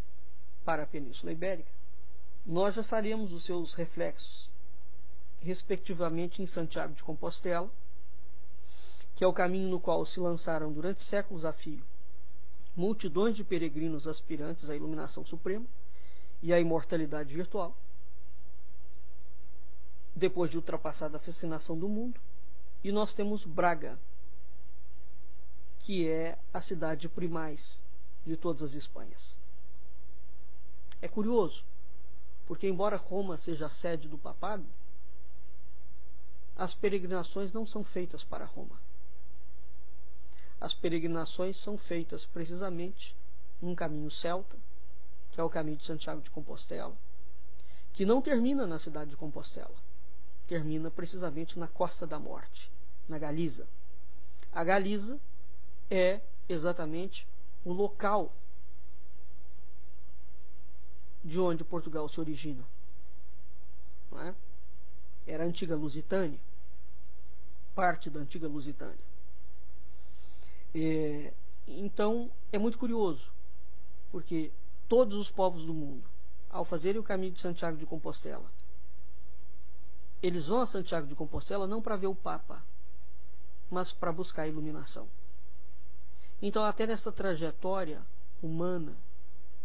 para a Península Ibérica, nós já faremos os seus reflexos, respectivamente em Santiago de Compostela, que é o caminho no qual se lançaram durante séculos a fio multidões de peregrinos aspirantes à iluminação suprema e à imortalidade virtual, depois de ultrapassada a fascinação do mundo. E nós temos Braga, que é a cidade primaz de todas as Espanhas. É curioso, porque embora Roma seja a sede do papado, as peregrinações não são feitas para Roma. As peregrinações são feitas precisamente num caminho celta, que é o caminho de Santiago de Compostela, que não termina na cidade de Compostela, termina precisamente na Costa da Morte, na Galiza. A Galiza é exatamente o local de onde Portugal se origina. Não é? Era a antiga Lusitânia, parte da antiga Lusitânia. Então, é muito curioso, porque todos os povos do mundo, ao fazerem o caminho de Santiago de Compostela, eles vão a Santiago de Compostela não para ver o Papa, mas para buscar a iluminação. Então, até nessa trajetória humana,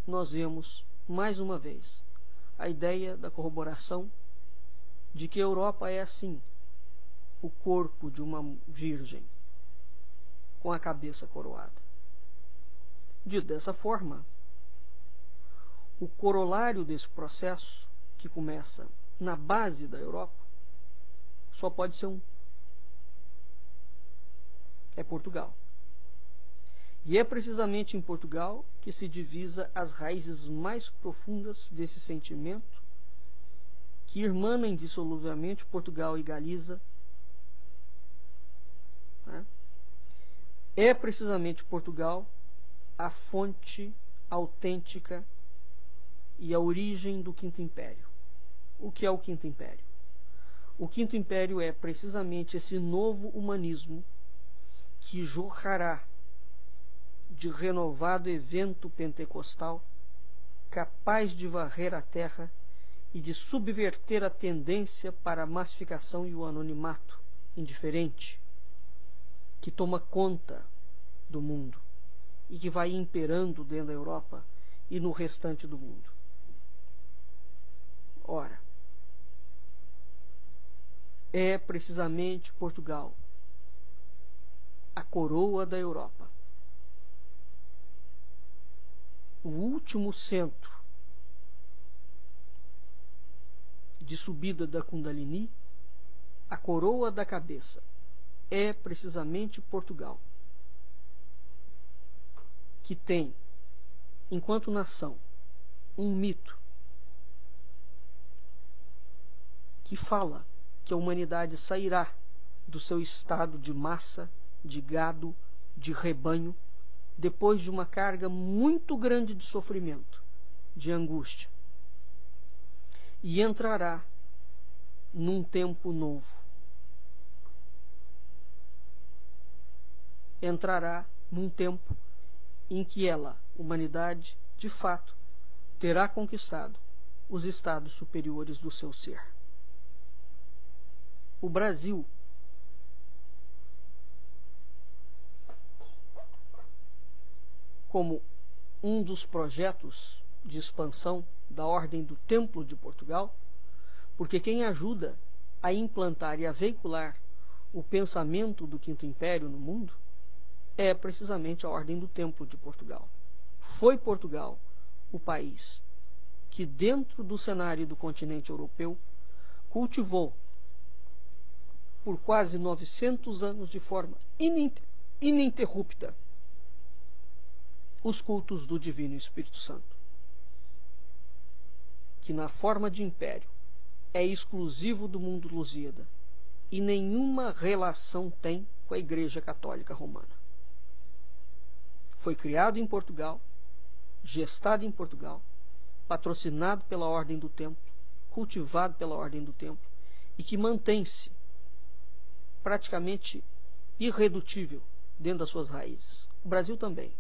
nós vemos, mais uma vez, a ideia da corroboração de que a Europa é, assim, o corpo de uma virgem com a cabeça coroada. Dito dessa forma, o corolário desse processo, que começa na base da Europa, só pode ser um. É Portugal. E é precisamente em Portugal que se divisa as raízes mais profundas desse sentimento que irmanam indissoluvelmente Portugal e Galiza. Né? É precisamente Portugal a fonte autêntica e a origem do Quinto Império. O que é o Quinto Império? O Quinto Império é precisamente esse novo humanismo que jorrará de renovado evento pentecostal, capaz de varrer a terra e de subverter a tendência para a massificação e o anonimato indiferente, que toma conta do mundo e que vai imperando dentro da Europa e no restante do mundo. Ora, é precisamente Portugal a coroa da Europa, o último centro de subida da Kundalini, a coroa da cabeça, é precisamente Portugal, que tem, enquanto nação, um mito que fala que a humanidade sairá do seu estado de massa, de gado, de rebanho, depois de uma carga muito grande de sofrimento, de angústia, e entrará num tempo novo. Entrará num tempo em que ela, humanidade, de fato, terá conquistado os estados superiores do seu ser. O Brasil como um dos projetos de expansão da Ordem do Templo de Portugal, porque quem ajuda a implantar e a veicular o pensamento do Quinto Império no mundo é precisamente a Ordem do Templo de Portugal. Foi Portugal o país que, dentro do cenário do continente europeu, cultivou por quase 900 anos de forma ininterrupta os cultos do Divino Espírito Santo, que na forma de império é exclusivo do mundo lusíada e nenhuma relação tem com a Igreja Católica Romana. Foi criado em Portugal, gestado em Portugal, patrocinado pela Ordem do Templo, cultivado pela Ordem do Templo, e que mantém-se praticamente irredutível dentro das suas raízes. O Brasil também.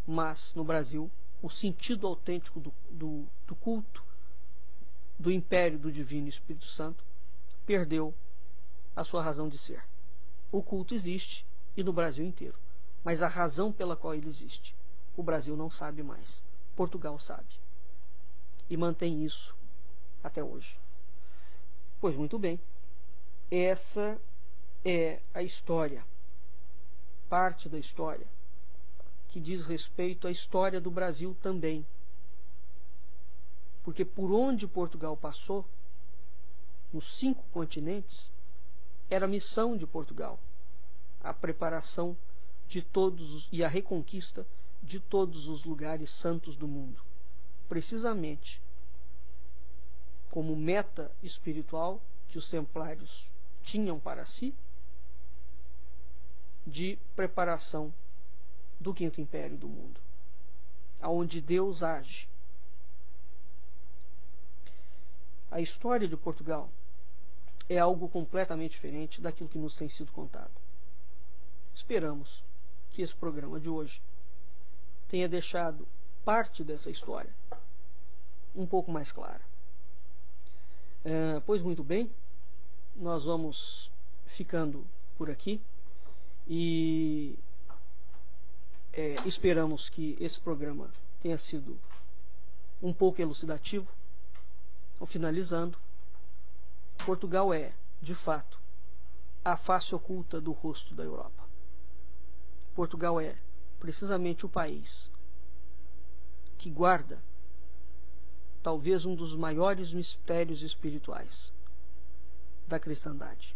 Mas, no Brasil, o sentido autêntico do culto do Império do Divino Espírito Santo perdeu a sua razão de ser. O culto existe, e no Brasil inteiro, mas a razão pela qual ele existe, o Brasil não sabe mais. Portugal sabe. E mantém isso até hoje. Pois muito bem. Essa é a história, parte da história, que diz respeito à história do Brasil também. Porque por onde Portugal passou, nos 5 continentes, era a missão de Portugal, a preparação de todos e a reconquista de todos os lugares santos do mundo, precisamente como meta espiritual que os templários tinham para si, de preparação do Quinto Império do mundo, aonde Deus age. A história de Portugal é algo completamente diferente daquilo que nos tem sido contado. Esperamos que esse programa de hoje tenha deixado parte dessa história um pouco mais clara. Pois muito bem, nós vamos ficando por aqui e esperamos que esse programa tenha sido um pouco elucidativo. Finalizando, Portugal é, de fato, a face oculta do rosto da Europa. Portugal é precisamente o país que guarda talvez um dos maiores mistérios espirituais da cristandade.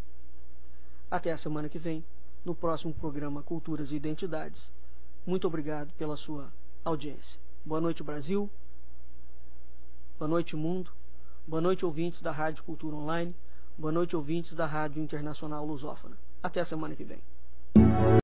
Até a semana que vem, no próximo programa Culturas e Identidades. Muito obrigado pela sua audiência. Boa noite, Brasil. Boa noite, mundo. Boa noite, ouvintes da Rádio Cultura Online. Boa noite, ouvintes da Rádio Internacional Lusófona. Até a semana que vem.